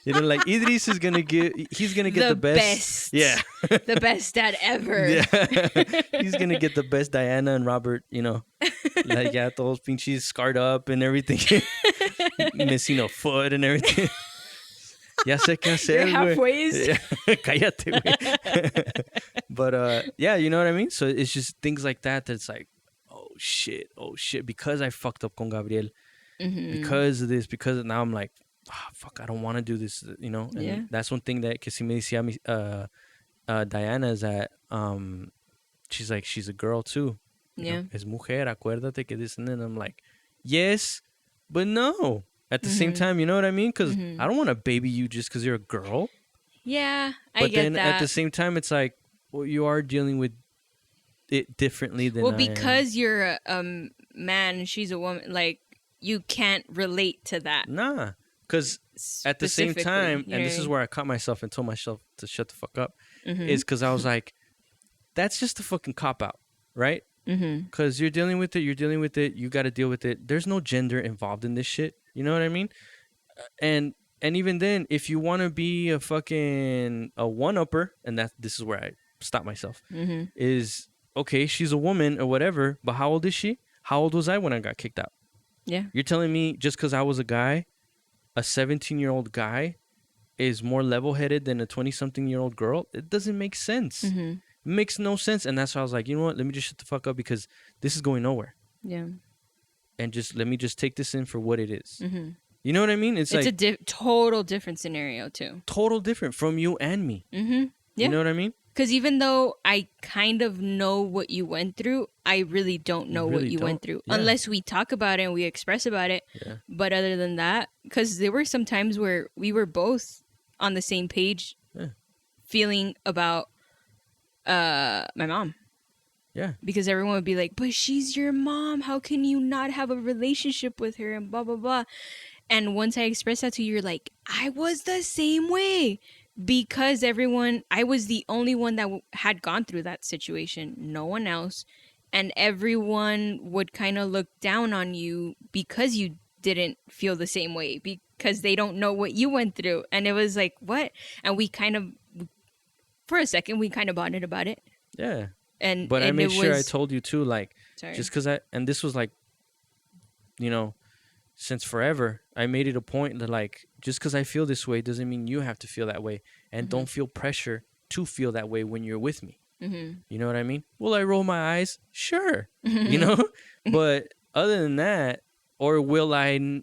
you know, like Idris is gonna get the best. Yeah. The best dad ever. Yeah. He's gonna get the best Diana and Robert, you know. Like yeah, those pinches scarred up and everything. Missing a foot and everything. Ya sé qué hacer, güey. Cállate, güey. But yeah, you know what I mean? So it's just things like that that's like, oh shit, because I fucked up con Gabriel. Because of this, now I'm like, fuck, I don't want to do this, you know? And that's one thing that que si me decía Diana is that she's like, she's a girl too. You know? Es mujer, acuérdate que this and then I'm like, yes, but no. At the same time, you know what I mean? Because I don't want to baby you just because you're a girl. Yeah, I get that. But then at the same time, it's like, well, you are dealing with it differently than I am. Because you're a man and she's a woman, like, you can't relate to that. Nah. Because at the same time, and this is where I caught myself and told myself to shut the fuck up, is because I was like, that's just a fucking cop-out, right? Because you're dealing with it, you got to deal with it. There's no gender involved in this shit. You know what I mean? And even then, if you want to be a fucking one-upper, and this is where I stop myself, is, okay, she's a woman or whatever, but how old is she? How old was I when I got kicked out? Yeah. You're telling me just because I was a guy, a 17-year-old guy is more level-headed than a 20-something-year-old girl? It doesn't make sense. It makes no sense. And that's why I was like, you know what? Let me just shut the fuck up because this is going nowhere. Yeah. And let me just take this in for what it is. You know what I mean? It's like a total different scenario too. Total different from you and me. Yeah. You know what I mean? Because even though I kind of know what you went through, I really don't know what you went through. Yeah. Unless we talk about it and we express about it. Yeah. But other than that, because there were some times where we were both on the same page feeling about my mom. Yeah. Because everyone would be like, but she's your mom. How can you not have a relationship with her? And blah, blah, blah. And once I expressed that to you, you're like, I was the same way. Because I was the only one that had gone through that situation. No one else. And everyone would kind of look down on you because you didn't feel the same way. Because they don't know what you went through. And it was like, what? And we kind of, for a second, we kind of bonded about it. Yeah. But I made sure I told you too, like, just because and this was like, you know, since forever, I made it a point that like, just because I feel this way doesn't mean you have to feel that way. And don't feel pressure to feel that way when you're with me. You know what I mean? Will I roll my eyes? Sure. You know? But other than that, or will I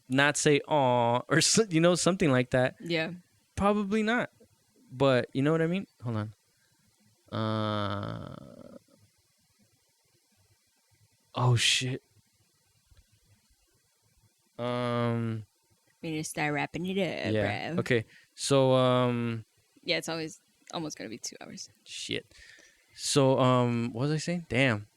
not say aw or, you know, something like that? Yeah. Probably not. But you know what I mean? Hold on. Oh shit. We need to start wrapping it up, yeah. bro. Okay. So yeah, it's almost gonna be 2 hours. Shit. So what was I saying? Damn.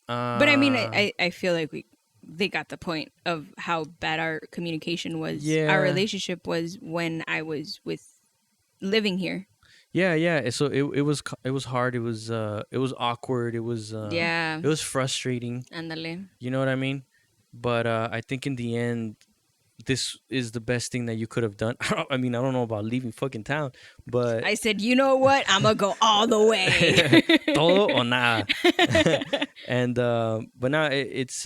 But I mean, I feel like they got the point of how bad our communication was. Yeah. Our relationship was when I was living here. Yeah. So it was hard. It was awkward. It was It was frustrating. Ándale. You know what I mean? But I think in the end, this is the best thing that you could have done. I mean, I don't know about leaving fucking town, but I said, you know what? I'm gonna go all the way. Todo o nada. And but now it's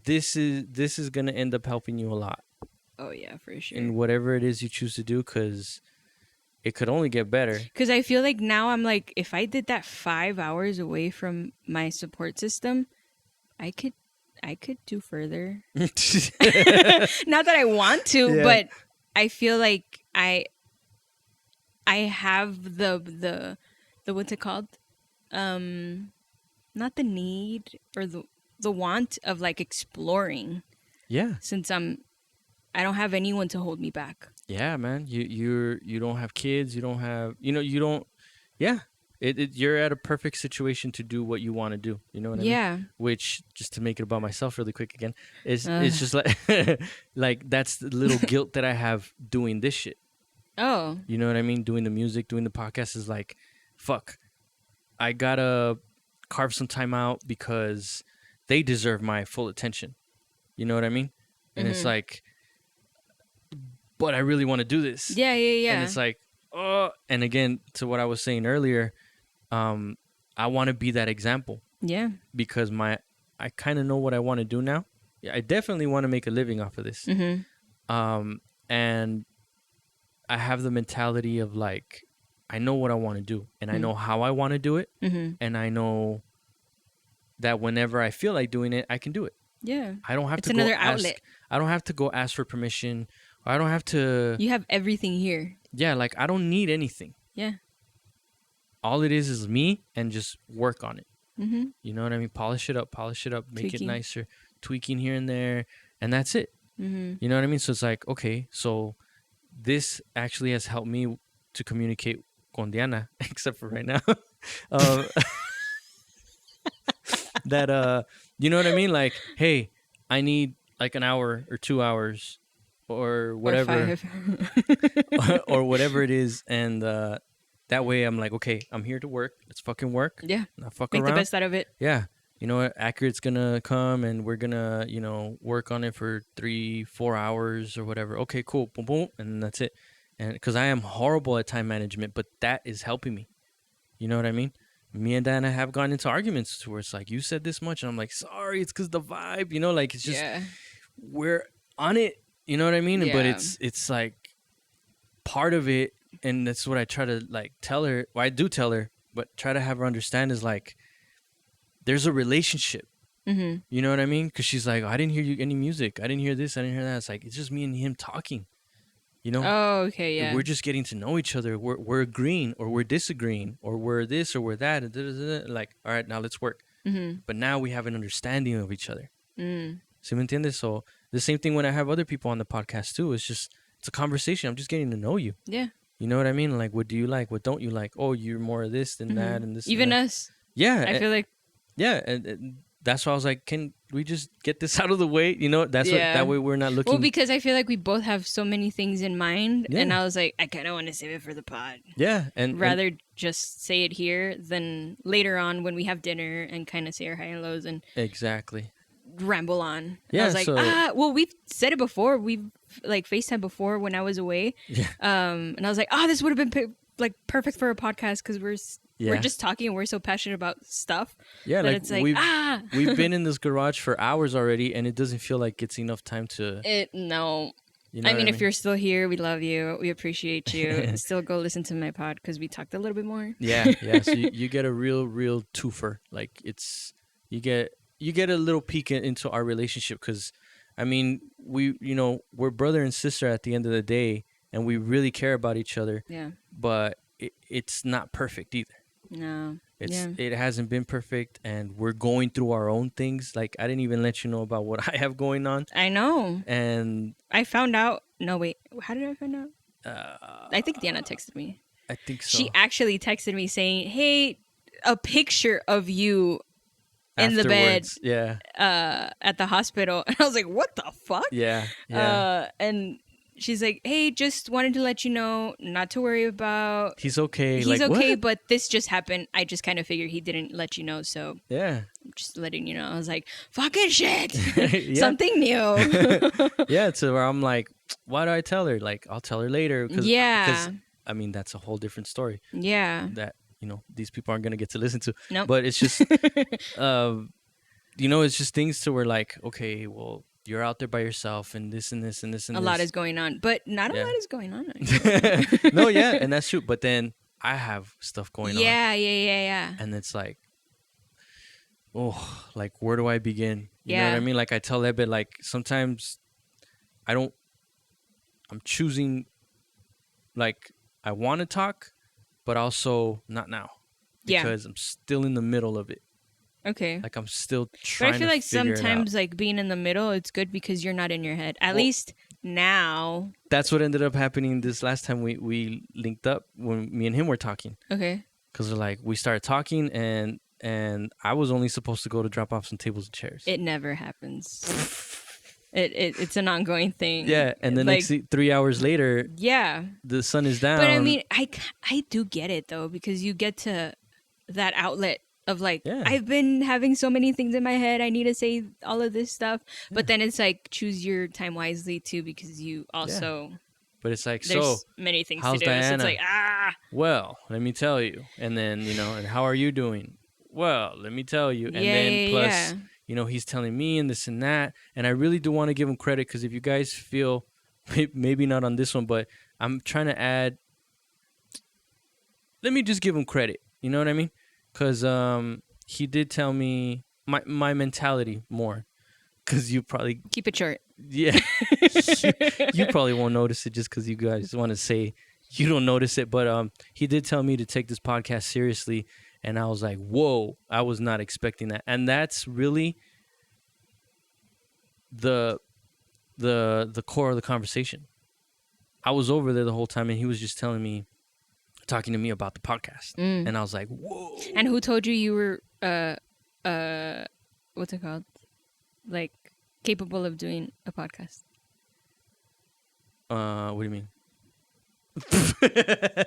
this is gonna end up helping you a lot. Oh yeah, for sure. In whatever it is you choose to do, because it could only get better. Because I feel like now I'm like, if I did that 5 hours away from my support system, I could do further. Not that I want to, but I feel like I have the what's it called? Not the need or the want of like exploring. Yeah. Since I don't have anyone to hold me back. Yeah, man. You don't have kids. You don't have, you don't. Yeah. You're at a perfect situation to do what you want to do. You know what I mean? Yeah. Which, just to make it about myself really quick again, it's just like, like that's the little guilt that I have doing this shit. Oh. You know what I mean? Doing the music, doing the podcast is like, fuck. I gotta carve some time out because they deserve my full attention. You know what I mean? And it's like, but I really want to do this. Yeah. And it's like, oh, and again, to what I was saying earlier, I want to be that example. Yeah. Because I kind of know what I want to do now. Yeah, I definitely want to make a living off of this. And I have the mentality of like, I know what I want to do, and I know how I want to do it, and I know that whenever I feel like doing it, I can do it. Yeah. I don't have it's to another go outlet. I don't have to go ask for permission. Or I don't have to. You have everything here. Yeah, like I don't need anything. Yeah. All it is me and just work on it. Mm-hmm. You know what I mean? Polish it up, make it nicer, tweaking here and there, and that's it. Mm-hmm. You know what I mean? So it's like, okay, so this actually has helped me to communicate con Diana, except for right now. That you know what I mean? Like, hey, I need like an hour or 2 hours or whatever, or whatever it is, and that way I'm like, okay, I'm here to work. Let's fucking work. Yeah. Not fuck Make around. the best out of it. Yeah. You know what? Accurate's gonna come and we're gonna, work on it for 3-4 hours or whatever. Okay, cool. Boom, boom, and that's it. And because I am horrible at time management, but that is helping me. You know what I mean? Me and Dana have gone into arguments where it's like, you said this much, and I'm like, sorry, it's because the vibe. Like it's just we're on it. You know what I mean? Yeah. But it's like part of it, and that's what I try to like tell her. Well, I do tell her, but try to have her understand is like, there's a relationship. Mm-hmm. You know what I mean? Because she's like, I didn't hear any music. I didn't hear this. I didn't hear that. It's like, it's just me and him talking. Oh, okay, yeah. We're just getting to know each other. We're agreeing or we're disagreeing or we're this or we're that. Like, all right, now let's work. Mm-hmm. But now we have an understanding of each other. Mm. ¿Sí me entiendes? So the same thing when I have other people on the podcast too. It's a conversation. I'm just getting to know you. Yeah. You know what I mean? Like, what do you like? What don't you like? Oh, you're more of this than that and this. Even and that. us. Yeah. I feel like. Yeah, and that's why I was like, can we just get this out of the way? That's what, that way we're not looking. Well, because I feel like we both have so many things in mind, and I was like, I kind of want to save it for the pod. Yeah, and rather just say it here than later on when we have dinner and kind of say our high and lows and exactly ramble on. Yeah, I was like, well, we've said it before. We've like FaceTime before when I was away. Yeah. And I was like, this would have been perfect for a podcast because we're just talking and we're so passionate about stuff. Yeah, that like it's like, we've been in this garage for hours already, and it doesn't feel like it's enough time to. No. You know I mean, if you're still here, we love you. We appreciate you. Still go listen to my pod because we talked a little bit more. Yeah. So you get a real twofer. Like you get a little peek into our relationship because, I mean, we're brother and sister at the end of the day, and we really care about each other. Yeah. But it's not perfect either. No. It hasn't been perfect, and we're going through our own things. Like, I didn't even let you know about what I have going on. I know. And I found out. No, wait. How did I find out? I think Diana texted me. I think so. She actually texted me saying, "Hey, a picture of you in the bed, at the hospital." And I was like, "What the fuck?" Yeah. And she's like, "Hey, just wanted to let you know not to worry about. He's okay. He's like, okay, what? But this just happened. I just kind of figured he didn't let you know, so yeah, just letting you know." I was like, "Fucking shit, something new." Yeah, so where I'm like, why do I tell her? Like, I'll tell her later. Because I mean, that's a whole different story. Yeah, that these people aren't gonna get to listen to. No, but it's just, it's just things to where like, okay, well, you're out there by yourself and this and this and this and a this. lot is going on, but not a lot is going on. No, yeah, and that's true. But then I have stuff going on. Yeah. And it's like, oh, like where do I begin? You know what I mean? Like I tell Ebe, like sometimes I'm choosing, like I want to talk, but also not now because I'm still in the middle of it. Okay. Like I'm still trying. But I feel like sometimes like being in the middle, it's good because you're not in your head. At least now. That's what ended up happening this last time we linked up when me and him were talking. Okay. Because like we started talking and I was only supposed to go to drop off some tables and chairs. It never happens. It's an ongoing thing. Yeah, and then like, 3 hours later, the sun is down. But I mean, I do get it though, because you get to that outlet of like, I've been having so many things in my head. I need to say all of this stuff. But then it's like, choose your time wisely too, because you also... But it's like, there's so many things how's to do. Diana? So it's like, well, let me tell you. And then, and how are you doing? Well, let me tell you. And then plus, he's telling me and this and that. And I really do want to give him credit because if you guys feel, maybe not on this one, but I'm trying to add, let me just give him credit. You know what I mean? Because he did tell me my mentality more. Because you probably... Keep it short. Yeah. you probably won't notice it just because you guys want to say you don't notice it. But he did tell me to take this podcast seriously. And I was like, whoa, I was not expecting that. And that's really the core of the conversation. I was over there the whole time and he was just talking to me about the podcast. And I was like, whoa. And who told you were, what's it called? Like, capable of doing a podcast? What do you mean?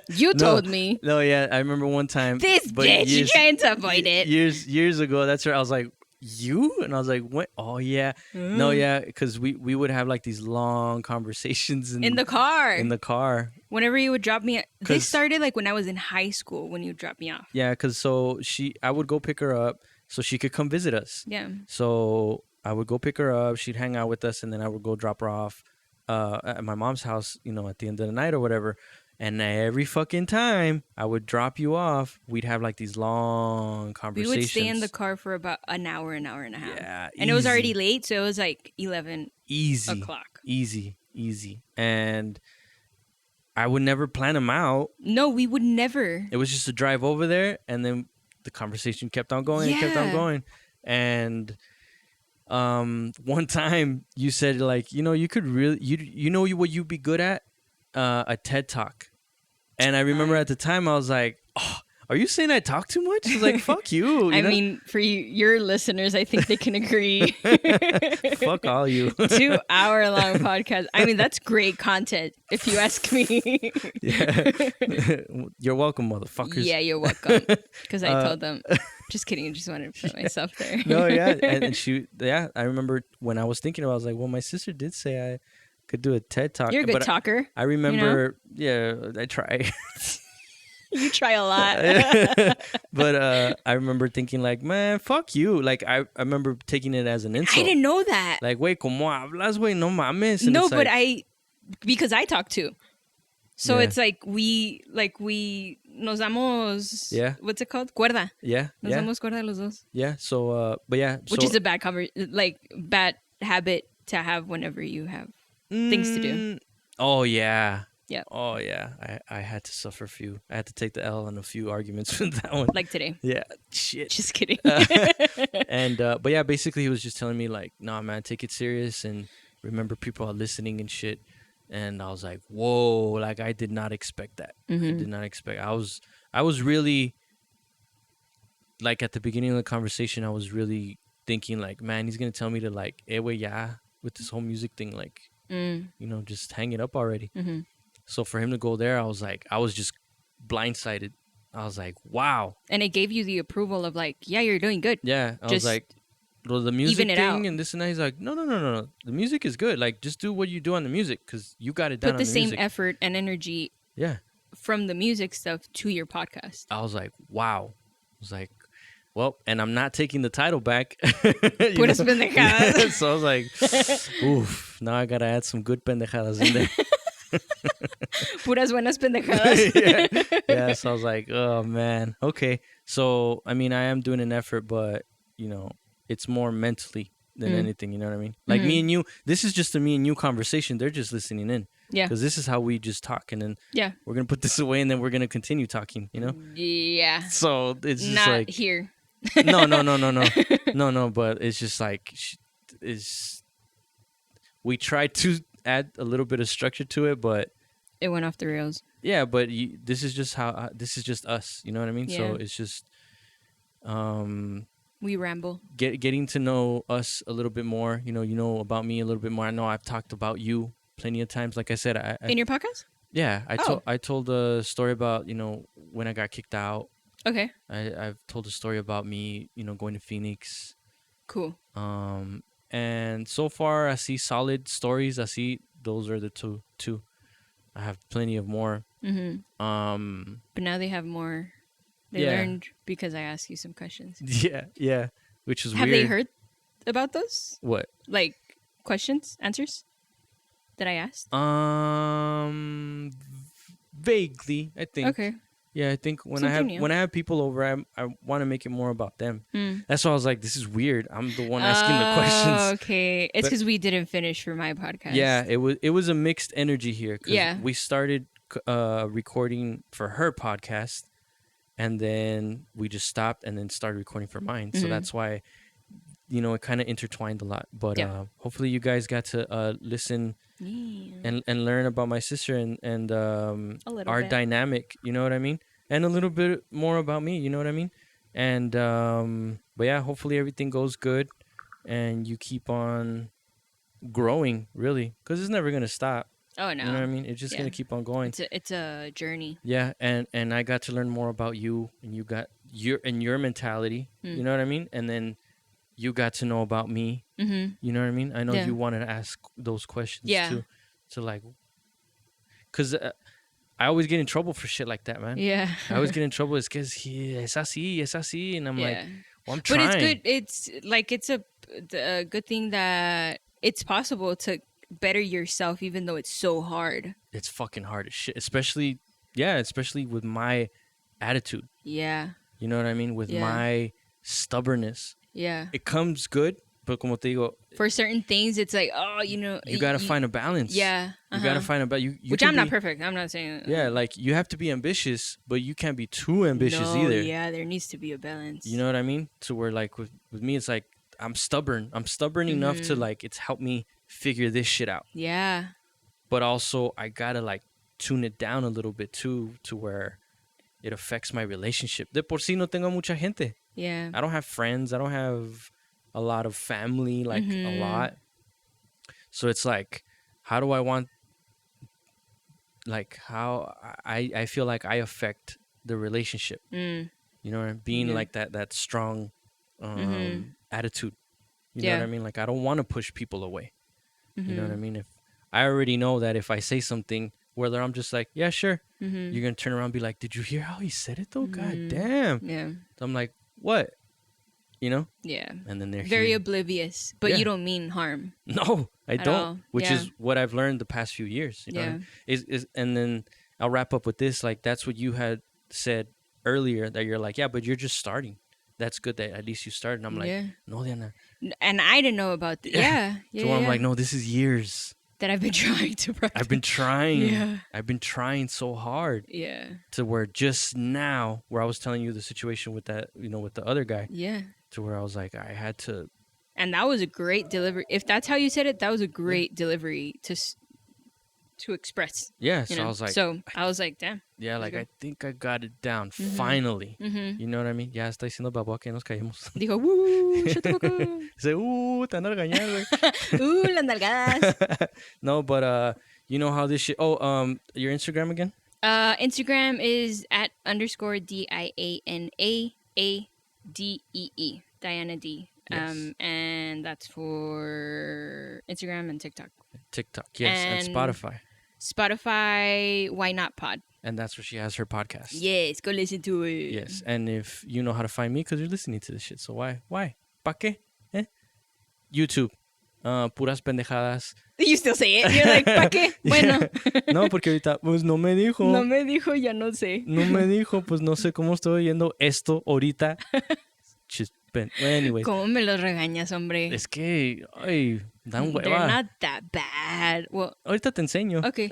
You told me. No, yeah, I remember one time. This bitch, you're trying to avoid it. Years ago, that's where I was like, you? And I was like, what? Oh, yeah. No, yeah, because we would have like these long conversations in the car. In the car. Whenever you would drop me, this started like when I was in high school when you dropped me off. Yeah, because I would go pick her up so she could come visit us. Yeah. So I would go pick her up, she'd hang out with us, and then I would go drop her off at my mom's house, at the end of the night or whatever. And every fucking time I would drop you off, we'd have like these long conversations. We would stay in the car for about an hour and a half. Yeah, and it was already late, so it was like 11 o'clock. Easy. And I would never plan them out. No, we would never. It was just a drive over there, and then the conversation kept on going and kept on going. And one time you said like, you could really, what you'd be good at? A TED Talk. And I remember at the time I was like, oh, are you saying I talk too much? I was like, fuck you. I mean, for your listeners, I think they can agree. Fuck all you. 2 hour long podcast. I mean, that's great content if you ask me. Yeah. You're welcome, motherfuckers. Yeah, you're welcome. Because I told them. Just kidding. I just wanted to put myself there. No, yeah. And I remember when I was thinking about it, I was like, well, my sister did say I could do a TED Talk. You're a good talker. I remember, I try. You try a lot. But I remember thinking like, man, fuck you. Like, I remember taking it as an insult. I didn't know that. Like, wait, ¿cómo hablas, güey? No mames. No, but because I talk too. So it's like we nos damos, what's it called? Cuerda. Yeah. Nos damos cuerda los dos. Yeah. So, but yeah. Which is a bad bad habit to have whenever you have things to do. Oh, yeah. Yeah. Oh, yeah. I had to suffer a few. I had to take the L on a few arguments with that one. Like today. Yeah. Shit. Just kidding. And, but yeah, basically he was just telling me like, nah, man, take it serious and remember people are listening and shit. And I was like, whoa, like I did not expect that. I did not expect. I was really, like at the beginning of the conversation, I was really thinking like, man, he's going to tell me to like, with this whole music thing, like, just hang it up already. So for him to go there, I was just blindsided. I was like, wow. And it gave you the approval of like, yeah, you're doing good. Yeah. I was like, well, the music thing and this and that. He's like, no. The music is good. Like, just do what you do on the music because you got it down on the music. Put the same effort and energy from the music stuff to your podcast. I was like, wow. I was like, well, and I'm not taking the title back. Puras pendejadas. So I was like, oof, now I got to add some good pendejadas in there. Puras buenas pendejadas. Yeah, so I was like, oh, man. Okay. So, I mean, I am doing an effort, but, it's more mentally than anything. You know what I mean? Like me and you, this is just a me and you conversation. They're just listening in. Yeah. Because this is how we just talk. And then we're going to put this away and then we're going to continue talking, Yeah. So it's just not like. here. No. No, but it's just like, we tried to add a little bit of structure to it, but. It went off the rails. Yeah, but this is just this is just us. You know what I mean? Yeah. So it's just. We ramble. Getting to know us a little bit more. You know about me a little bit more. I know I've talked about you plenty of times. Like I said, in your podcast? Yeah, I told a story about when I got kicked out. Okay. I've told a story about me going to Phoenix. Cool. And so far I see solid stories. I see those are the two. I have plenty of more. Mm-hmm. But now they have more. They learned because I asked you some questions. Yeah, which is weird. Have they heard about those? What? Like questions, answers that I asked? Vaguely, I think. Okay. Yeah, I think when I have people over, I want to make it more about them. That's why I was like, this is weird. I'm the one asking the questions. Okay, it's because we didn't finish for my podcast. Yeah, it was a mixed energy here. Yeah, we started recording for her podcast, and then we just stopped and then started recording for mine. So that's why, it kind of intertwined a lot. But hopefully you guys got to listen and learn about my sister and our dynamic. You know what I mean? And a little bit more about me. You know what I mean? And but yeah, hopefully everything goes good and you keep on growing, really, because it's never gonna stop. Oh no! You know what I mean? It's just gonna keep on going. It's a journey. Yeah, and I got to learn more about you, and you got your mentality. You know what I mean? And then you got to know about me. You know what I mean? I know you wanted to ask those questions too, to like, because I always get in trouble for shit like that, man. Yeah, I always get in trouble. It's because es así, and I'm like, well, I'm trying. But it's good. It's like it's a good thing that it's possible to better yourself even though it's so hard. It's fucking hard as shit, especially with my attitude. Yeah, you know what I mean, with my stubbornness. Yeah, it comes good, but como te digo, for certain things it's like, you gotta find a balance. You gotta find a balance. Which I'm not perfect, I'm not saying like you have to be ambitious, but you can't be too ambitious either. Yeah, there needs to be a balance. You know what I mean? To where like with me it's like I'm stubborn enough to like it's helped me figure this shit out. Yeah. But also I gotta like tune it down a little bit too, to where it affects my relationship. De por sí no tengo mucha gente. Yeah. I don't have friends. I don't have a lot of family, like a lot. So it's like, how do I want, like how I feel like I affect the relationship. You know, being like that strong attitude. You know what I mean? Like I don't want to push people away. You know what I mean? If I already know that if I say something, whether I'm just like, yeah, sure, you're gonna turn around and be like, did you hear how he said it though? God damn. Yeah. So I'm like, what? You know? Yeah. And then they're very oblivious, but you don't mean harm. No, I don't. All. Which is what I've learned the past few years. You know? And then I'll wrap up with this. Like that's what you had said earlier, that you're like, yeah, but you're just starting. That's good that at least you started. And I'm like, no, Diana. And I didn't know about that. Yeah. So I'm like, no, this is years that I've been trying to practice. I've been trying. I've been trying so hard. Yeah. To where just now, where I was telling you the situation with that, you know, with the other guy. Yeah. To where I was like, I had to. And that was a great delivery. If that's how you said it, that was a great delivery to express. Yeah. So I was like, damn. Yeah, like I think I got it down finally. You know what I mean? Ya está diciendo Balboa que nos caímos. Dijo, shut the fuck up. Dice, te ando a regañar, güey. Las nalgadas. No, but you know how this shit. Oh, your Instagram again? Instagram is at _DIANAADEE, Diana D. Yes. And that's for Instagram and TikTok. TikTok, yes, and Spotify. Spotify, Why Not Pod. And that's where she has her podcast. Yes, go listen to it. Yes, and if you know how to find me, because you're listening to this shit, so why? ¿Pa qué? YouTube. Puras pendejadas. You still say it. You're like, ¿pa qué? Bueno. No, porque ahorita, pues no me dijo. No me dijo, ya no sé. No me dijo, pues no sé cómo estoy oyendo esto ahorita. Anyways. ¿Cómo me los regañas, hombre? Es que, ay, dan hueva. They're not that bad. Well, ahorita te enseño. Okay.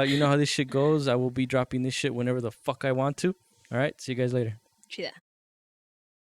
You know how this shit goes. I will be dropping this shit whenever the fuck I want to. All right, see you guys later. Chida.